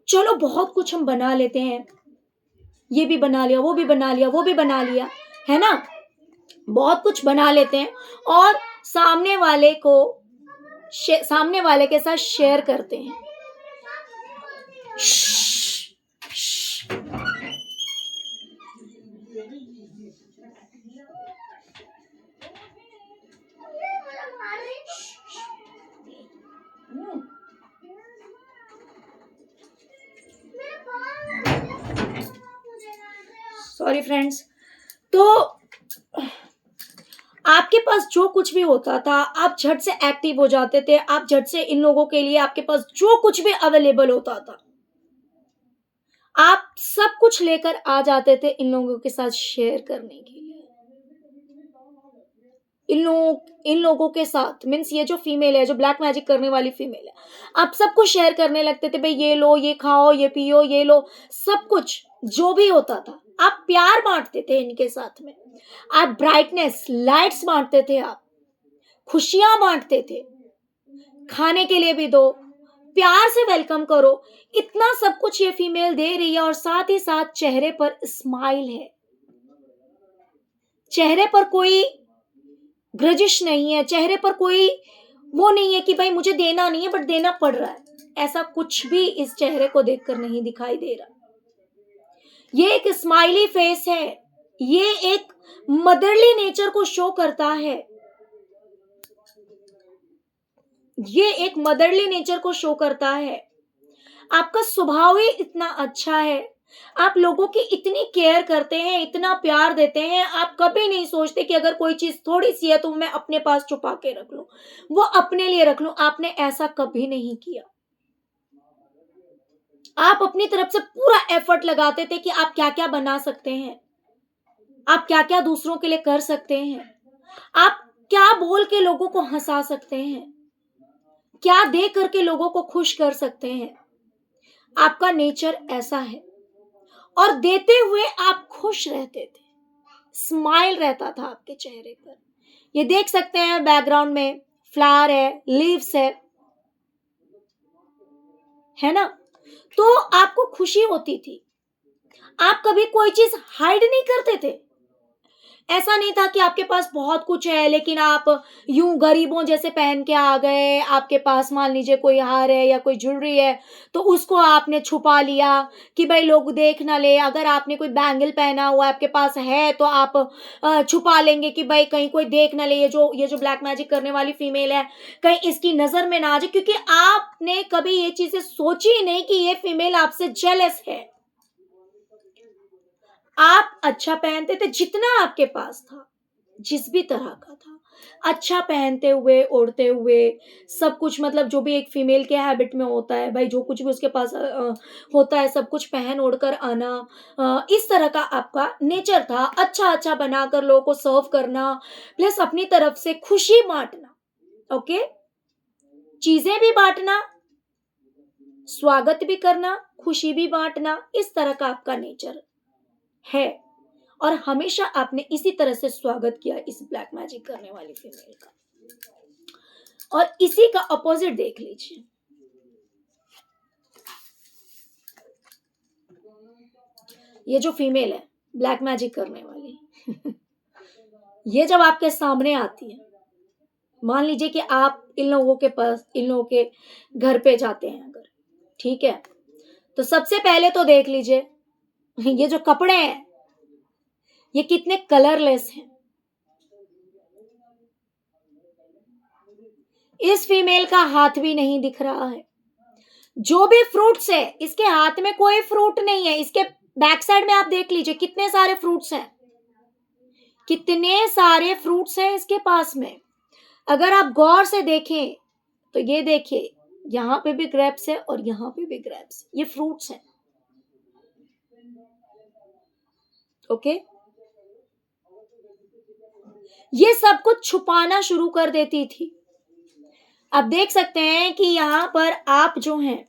चलो बहुत कुछ हम बना लेते हैं, ये भी बना लिया, वो भी बना लिया, वो भी बना लिया, है ना, बहुत कुछ बना लेते हैं और सामने वाले के साथ शेयर करते हैं। Sorry friends. तो आपके पास जो कुछ भी होता था, आप झट से एक्टिव हो जाते थे, आप झट से इन लोगों के लिए, आपके पास जो कुछ भी अवेलेबल होता था आप सब कुछ लेकर आ जाते थे इन लोगों के साथ शेयर करने के लिए। इन लोगों के साथ मीन्स ये जो फीमेल है, जो ब्लैक मैजिक करने वाली फीमेल है, आप सब कुछ शेयर करने लगते थे। भाई ये लो, ये खाओ, ये पियो, ये लो, सब कुछ जो भी होता था आप प्यार बांटते थे इनके साथ में। आप ब्राइटनेस, लाइट्स बांटते थे, आप खुशियां बांटते थे, खाने के लिए भी दो, प्यार से वेलकम करो, इतना सब कुछ ये फीमेल दे रही है। और साथ ही साथ चेहरे पर स्माइल है, चेहरे पर कोई ग्रजिश नहीं है, चेहरे पर कोई वो नहीं है कि भाई मुझे देना नहीं है बट देना पड़ रहा है, ऐसा कुछ भी इस चेहरे को देखकर नहीं दिखाई दे रहा। ये एक स्माइली फेस है, ये एक मदरली नेचर को शो करता है, ये एक मदरली नेचर को शो करता है। आपका स्वभाव ही इतना अच्छा है, आप लोगों की इतनी केयर करते हैं, इतना प्यार देते हैं, आप कभी नहीं सोचते कि अगर कोई चीज थोड़ी सी है तो मैं अपने पास छुपा के रख लूं, वो अपने लिए रख लूं। आपने ऐसा कभी नहीं किया। आप अपनी तरफ से पूरा एफर्ट लगाते थे कि आप क्या क्या बना सकते हैं, आप क्या क्या दूसरों के लिए कर सकते हैं, आप क्या बोल के लोगों को हंसा सकते हैं, क्या दे करके लोगों को खुश कर सकते हैं। आपका नेचर ऐसा है और देते हुए आप खुश रहते थे, स्माइल रहता था आपके चेहरे पर। ये देख सकते हैं बैकग्राउंड में फ्लावर है, लीव्स है ना, तो आपको खुशी होती थी। आप कभी कोई चीज हाइड नहीं करते थे। ऐसा नहीं था कि आपके पास बहुत कुछ है लेकिन आप यूं गरीबों जैसे पहन के आ गए। आपके पास मान लीजिए कोई हार है या कोई ज्वेलरी है तो उसको आपने छुपा लिया कि भाई लोग देख ना ले। अगर आपने कोई बैंगल पहना हुआ आपके पास है तो आप छुपा लेंगे कि भाई कहीं कोई देख ना ले, ये जो ब्लैक मैजिक करने वाली फीमेल है कहीं इसकी नजर में ना आ जाए, क्योंकि आपने कभी ये चीजें सोची ही नहीं कि ये फीमेल आपसे जेलस है। आप अच्छा पहनते थे, जितना आपके पास था, जिस भी तरह का था, अच्छा पहनते हुए, ओढ़ते हुए, सब कुछ, मतलब जो भी एक फीमेल के हैबिट में होता है भाई, जो कुछ भी उसके पास होता है सब कुछ पहन ओढ़ कर आना, इस तरह का आपका नेचर था। अच्छा अच्छा बनाकर लोगों को सर्व करना, प्लस अपनी तरफ से खुशी बांटना। ओके, चीजें भी बांटना, स्वागत भी करना, खुशी भी बांटना, इस तरह का आपका नेचर है। और हमेशा आपने इसी तरह से स्वागत किया इस ब्लैक मैजिक करने वाली फीमेल का। और इसी का अपोजिट देख लीजिए, ये जो फीमेल है ब्लैक मैजिक करने वाली ये जब आपके सामने आती है, मान लीजिए कि आप इन लोगों के घर पे जाते हैं अगर, ठीक है, तो सबसे पहले तो देख लीजिए ये जो कपड़े हैं ये कितने कलरलेस हैं। इस फीमेल का हाथ भी नहीं दिख रहा है। जो भी फ्रूट्स है, इसके हाथ में कोई फ्रूट नहीं है। इसके बैक साइड में आप देख लीजिए कितने सारे फ्रूट्स हैं, कितने सारे फ्रूट्स हैं इसके पास में। अगर आप गौर से देखें तो ये देखिए, यहाँ पे भी ग्रेप्स है और यहाँ पे भी ग्रेप्स, ये फ्रूट्स हैं। ओके, ये सब कुछ छुपाना शुरू कर देती थी। अब देख सकते हैं कि यहाँ पर आप जो हैं,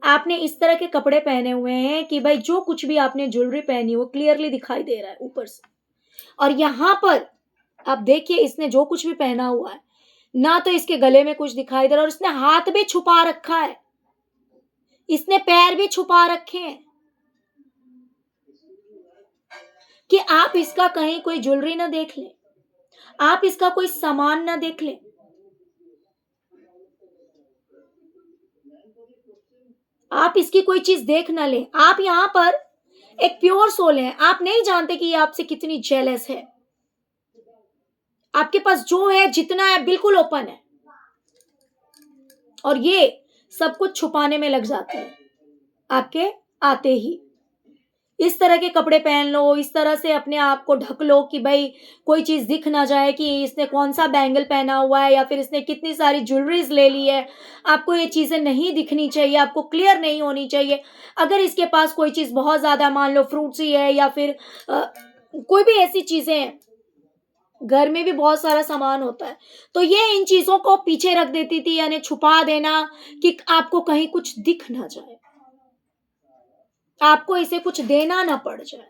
आपने इस तरह के कपड़े पहने हुए हैं कि भाई जो कुछ भी आपने ज्वेलरी पहनी हो क्लियरली दिखाई दे रहा है ऊपर से। और यहाँ पर आप देखिए, इसने जो कुछ भी पहना हुआ है, ना तो इसके गले में कुछ दिखाई दे रहा, और इसने हाथ भी छुपा रखा है, इसने पैर भी छुपा रखे हैं कि आप इसका कहीं कोई ज्वेलरी ना देख लें, आप इसका कोई सामान ना देख लें। आप इसकी कोई चीज देख ना लें। आप यहाँ पर एक प्योर सोल है, आप नहीं जानते कि ये आपसे कितनी जेलस है। आपके पास जो है, जितना है, बिल्कुल ओपन है, और ये सब कुछ छुपाने में लग जाते हैं आपके आते ही। इस तरह के कपड़े पहन लो, इस तरह से अपने आप को ढक लो कि भाई कोई चीज दिख ना जाए कि इसने कौन सा बैंगल पहना हुआ है या फिर इसने कितनी सारी ज्वेलरीज ले ली है। आपको ये चीजें नहीं दिखनी चाहिए, आपको क्लियर नहीं होनी चाहिए। अगर इसके पास कोई चीज बहुत ज्यादा, मान लो फ्रूट्स ही है या फिर कोई भी ऐसी चीजें हैं, घर में भी बहुत सारा सामान होता है, तो ये इन चीजों को पीछे रख देती थी, यानी छुपा देना कि आपको कहीं कुछ दिख ना जाए, आपको इसे कुछ देना ना पड़ जाए।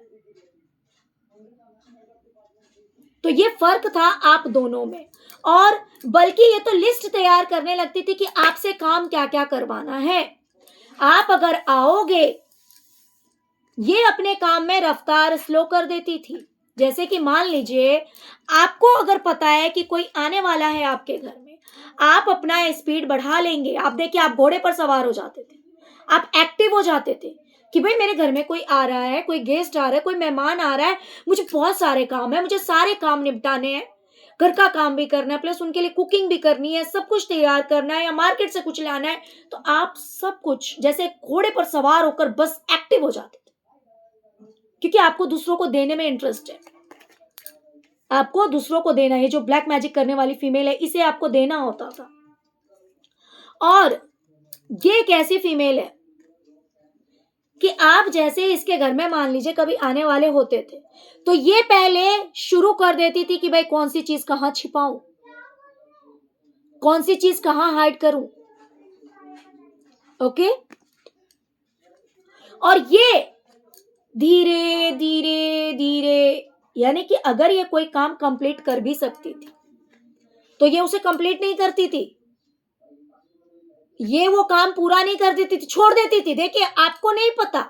तो ये फर्क था आप दोनों में। और बल्कि ये तो लिस्ट तैयार करने लगती थी कि आपसे काम क्या क्या करवाना है। आप अगर आओगे, ये अपने काम में रफ्तार स्लो कर देती थी। जैसे कि मान लीजिए, आपको अगर पता है कि कोई आने वाला है आपके घर में, आप अपना स्पीड बढ़ा लेंगे। आप देखिए, आप घोड़े पर सवार हो जाते थे, आप एक्टिव हो जाते थे कि भाई मेरे घर में कोई आ रहा है, कोई गेस्ट आ रहा है, कोई मेहमान आ रहा है, मुझे बहुत सारे काम है, मुझे सारे काम निपटाने हैं, घर का काम भी करना है, प्लस उनके लिए कुकिंग भी करनी है, सब कुछ तैयार करना है, या मार्केट से कुछ लाना है। तो आप सब कुछ जैसे घोड़े पर सवार होकर बस एक्टिव हो जाते थे, क्योंकि आपको दूसरों को देने में इंटरेस्ट है। आपको दूसरों को देना है। ये जो ब्लैक मैजिक करने वाली फीमेल है, इसे आपको देना होता था। और ये एक ऐसी फीमेल है कि आप जैसे इसके घर में मान लीजिए कभी आने वाले होते थे, तो ये पहले शुरू कर देती थी कि भाई कौन सी चीज कहां छिपाऊं, कौन सी चीज कहां हाइड करूं। ओके, और ये धीरे धीरे धीरे, यानी कि अगर ये कोई काम कंप्लीट कर भी सकती थी, तो ये उसे कंप्लीट नहीं करती थी, ये वो काम पूरा नहीं कर देती थी, छोड़ देती थी। देखिए, आपको नहीं पता,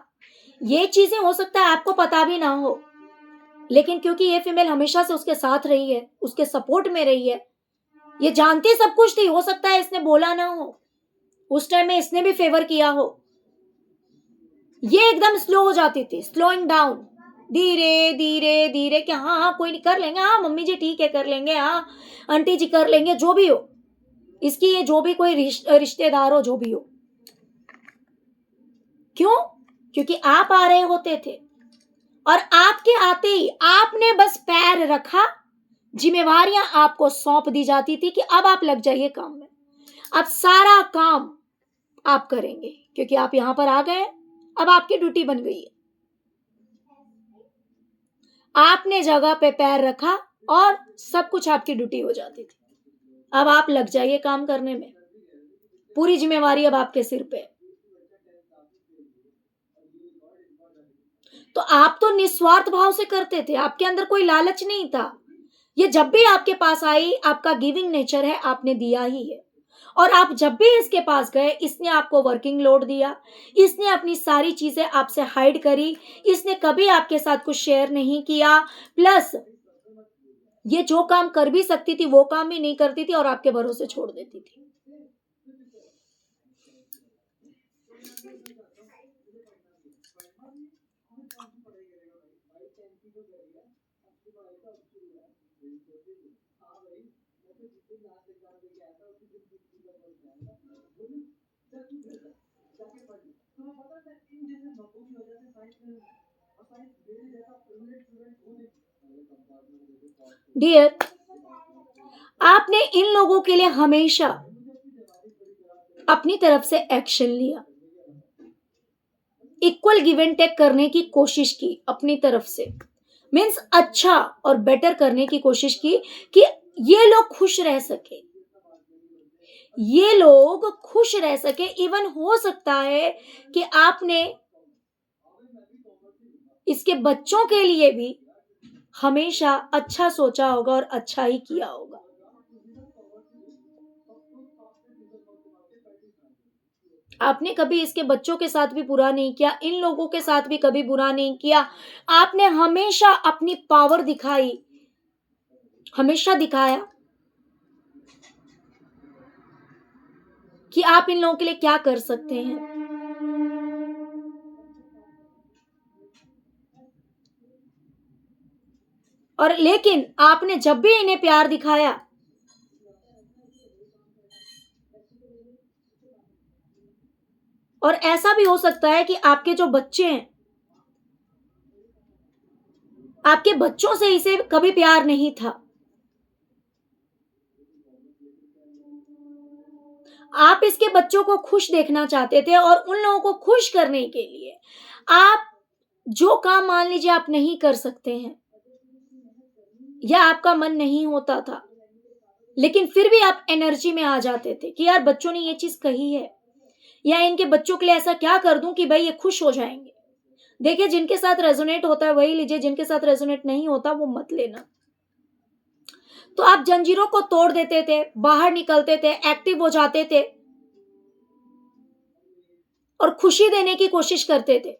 ये चीजें हो सकता है आपको पता भी ना हो, लेकिन क्योंकि ये फीमेल हमेशा से उसके साथ रही है, उसके सपोर्ट में रही है, ये जानती सब कुछ थी। हो सकता है इसने बोला ना हो, उस टाइम में इसने भी फेवर किया हो। ये एकदम स्लो हो जाती थी, स्लोइंग डाउन, धीरे धीरे धीरे, कि हाँ हाँ कोई नहीं, कर लेंगे, हाँ मम्मी जी ठीक है कर लेंगे, हाँ आंटी जी कर लेंगे, जो भी हो इसकी, ये जो भी कोई रिश्तेदार हो, जो भी हो। क्यों? क्योंकि आप आ रहे होते थे, और आपके आते ही आपने बस पैर रखा, जिम्मेवारियां आपको सौंप दी जाती थी कि अब आप लग जाइए काम में, अब सारा काम आप करेंगे, क्योंकि आप यहां पर आ गए, अब आपकी ड्यूटी बन गई है। आपने जगह पे पैर रखा और सब कुछ आपकी ड्यूटी हो जाती थी। अब आप लग जाइए काम करने में, पूरी जिम्मेवारी अब आपके सिर पे। तो आप तो निस्वार्थ भाव से करते थे, आपके अंदर कोई लालच नहीं था। ये जब भी आपके पास आई, आपका गिविंग नेचर है, आपने दिया ही है। और आप जब भी इसके पास गए, इसने आपको वर्किंग लोड दिया, इसने अपनी सारी चीजें आपसे हाइड करी, इसने कभी आपके साथ कुछ शेयर नहीं किया। प्लस ये जो काम कर भी सकती थी, वो काम भी नहीं करती थी और आपके भरोसे छोड़ देती थी। डियर, आपने इन लोगों के लिए हमेशा अपनी तरफ से एक्शन लिया, इक्वल गिव एंड टेक करने की कोशिश की अपनी तरफ से, मीन्स अच्छा और बेटर करने की कोशिश की कि ये लोग खुश रह सके, ये लोग खुश रह सके। इवन हो सकता है कि आपने इसके बच्चों के लिए भी हमेशा अच्छा सोचा होगा और अच्छा ही किया होगा। आपने कभी इसके बच्चों के साथ भी बुरा नहीं किया, इन लोगों के साथ भी कभी बुरा नहीं किया। आपने हमेशा अपनी पावर दिखाई, हमेशा दिखाया कि आप इन लोगों के लिए क्या कर सकते हैं। और लेकिन आपने जब भी इन्हें प्यार दिखाया, और ऐसा भी हो सकता है कि आपके जो बच्चे हैं, आपके बच्चों से इसे कभी प्यार नहीं था। आप इसके बच्चों को खुश देखना चाहते थे और उन लोगों को खुश करने के लिए आप जो काम मान लीजिए आप नहीं कर सकते हैं या आपका मन नहीं होता था, लेकिन फिर भी आप एनर्जी में आ जाते थे कि यार बच्चों ने ये चीज कही है, या इनके बच्चों के लिए ऐसा क्या कर दूं कि भाई ये खुश हो जाएंगे। देखिए, जिनके साथ रेजोनेट होता है वही लीजिए, जिनके साथ रेजोनेट नहीं होता वो मत लेना। तो आप जंजीरों को तोड़ देते थे, बाहर निकलते थे, एक्टिव हो जाते थे और खुशी देने की कोशिश करते थे।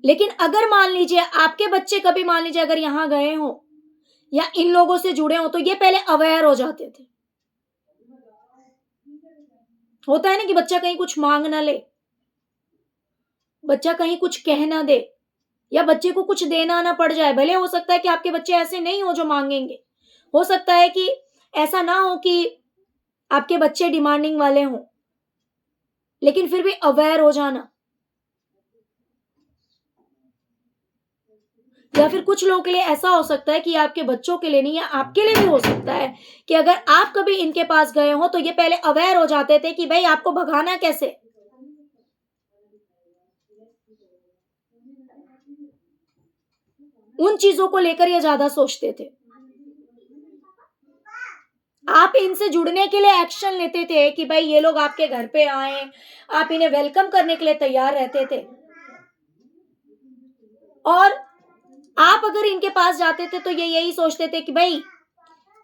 लेकिन अगर मान लीजिए आपके बच्चे कभी मान लीजिए अगर यहां गए हो या इन लोगों से जुड़े हो, तो ये पहले अवेयर हो जाते थे। होता है ना कि बच्चा कहीं कुछ मांग ना ले, बच्चा कहीं कुछ कह ना दे, या बच्चे को कुछ देना ना पड़ जाए। भले हो सकता है कि आपके बच्चे ऐसे नहीं हो जो मांगेंगे, हो सकता है कि ऐसा ना हो कि आपके बच्चे डिमांडिंग वाले हों, लेकिन फिर भी अवेयर हो जाना। या फिर कुछ लोगों के लिए ऐसा हो सकता है कि आपके बच्चों के लिए नहीं, या आपके लिए भी हो सकता है कि अगर आप कभी इनके पास गए हो तो ये पहले अवेयर हो जाते थे कि भाई आपको भगाना कैसे। उन चीजों को लेकर ये ज्यादा सोचते थे। आप इनसे जुड़ने के लिए एक्शन लेते थे कि भाई ये लोग आपके घर पे आए, आप इन्हें वेलकम करने के लिए तैयार रहते थे। और आप अगर इनके पास जाते थे तो ये यही सोचते थे कि भाई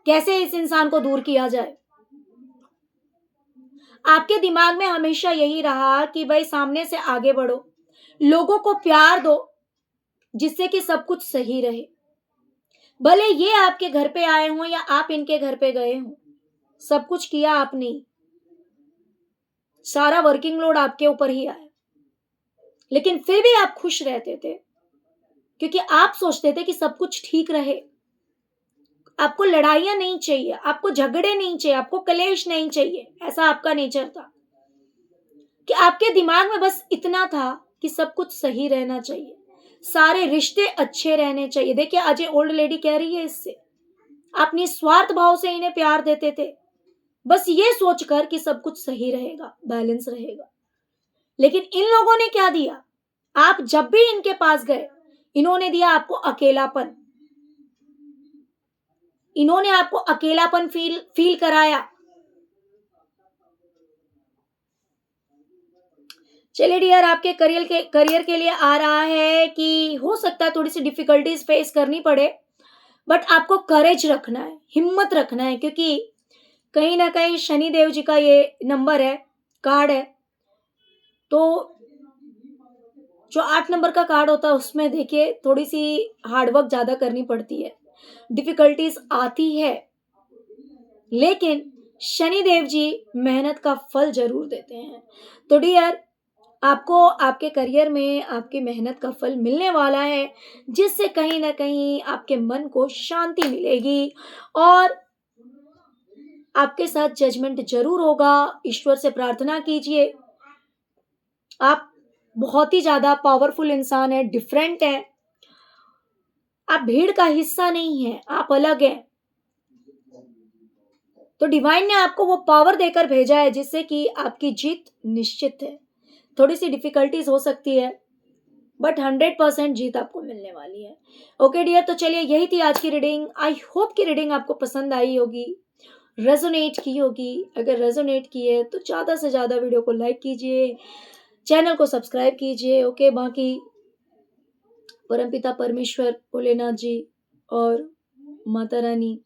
कैसे इस इंसान को दूर किया जाए। आपके दिमाग में हमेशा यही रहा कि भाई सामने से आगे बढ़ो, लोगों को प्यार दो, जिससे कि सब कुछ सही रहे। भले ये आपके घर पे आए हों या आप इनके घर पे गए हों, सब कुछ किया आपने ही, सारा वर्किंग लोड आपके ऊपर ही आया, लेकिन फिर भी आप खुश रहते थे क्योंकि आप सोचते थे कि सब कुछ ठीक रहे। आपको लड़ाइयां नहीं चाहिए, आपको झगड़े नहीं चाहिए, आपको कलेश नहीं चाहिए। ऐसा आपका नेचर था कि आपके दिमाग में बस इतना था कि सब कुछ सही रहना चाहिए, सारे रिश्ते अच्छे रहने चाहिए। देखिए, आज ये ओल्ड लेडी कह रही है इससे, आप निस्वार्थ भाव से इन्हें प्यार देते थे, बस ये सोचकर कि सब कुछ सही रहेगा, बैलेंस रहेगा। लेकिन इन लोगों ने क्या दिया? आप जब भी इनके पास गए, इन्होंने दिया आपको अकेलापन, इन्होंने आपको अकेलापन फील कराया। चलिए डियर, आपके करियर के लिए आ रहा है कि हो सकता है थोड़ी सी डिफिकल्टीज फेस करनी पड़े, बट आपको करेज रखना है, हिम्मत रखना है, क्योंकि कहीं ना कहीं शनि देव जी का ये नंबर है, कार्ड है। तो जो 8 नंबर का कार्ड होता है उसमें देखिए थोड़ी सी हार्डवर्क ज्यादा करनी पड़ती है, डिफिकल्टीज आती है, लेकिन शनि देव जी मेहनत का फल जरूर देते हैं। तो डियर, आपको आपके करियर में आपकी मेहनत का फल मिलने वाला है, जिससे कहीं ना कहीं आपके मन को शांति मिलेगी और आपके साथ जजमेंट जरूर होगा। ईश्वर से प्रार्थना कीजिए। आप बहुत ही ज्यादा पावरफुल इंसान है, डिफरेंट है, आप भीड़ का हिस्सा नहीं है, आप अलग हैं। तो डिवाइन ने आपको वो पावर देकर भेजा है जिससे कि आपकी जीत निश्चित है। थोड़ी सी डिफिकल्टीज हो सकती है बट 100% जीत आपको मिलने वाली है। ओके डियर, तो चलिए यही थी आज की रीडिंग। आई होप कि रीडिंग आपको पसंद आई होगी, रेजोनेट की होगी। अगर रेजोनेट की है तो ज़्यादा से ज़्यादा वीडियो को लाइक कीजिए, चैनल को सब्सक्राइब कीजिए। ओके, बाकी परमपिता परमेश्वर भोलेनाथ जी और माता रानी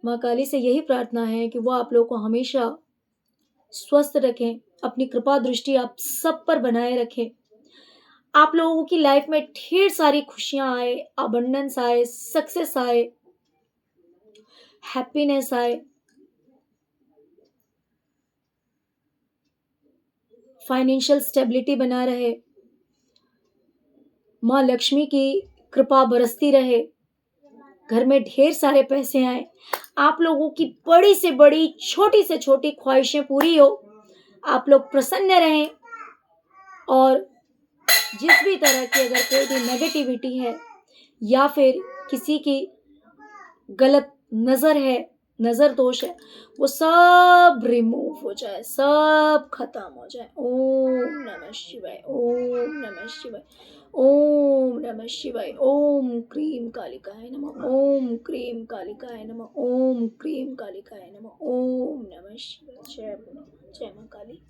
माँ काली से यही प्रार्थना है कि वो आप लोगों को हमेशा स्वस्थ रखें, अपनी कृपा दृष्टि आप सब पर बनाए रखें। आप लोगों की लाइफ में ढेर सारी खुशियां आए, अबंडेंस आए, सक्सेस आए, हैप्पीनेस आए, फाइनेंशियल स्टेबिलिटी बना रहे, माँ लक्ष्मी की कृपा बरसती रहे, घर में ढेर सारे पैसे आए, आप लोगों की बड़ी से बड़ी छोटी से छोटी ख्वाहिशें पूरी हो, आप लोग प्रसन्न रहें। और जिस भी तरह की अगर कोई भी नेगेटिविटी है या फिर किसी की गलत नजर है, नजर दोष है, वो सब रिमूव हो जाए, सब खत्म हो जाए। ओम नमः शिवाय, ओम नमः शिवाय, ओम नमः शिवाय, ओम क्रीम कालिकाय नमः, ओम क्रीम कालिकाय नमः, ओम क्रीम कालिकाय नमः, ओम नमः शिवाय। जय मां काली।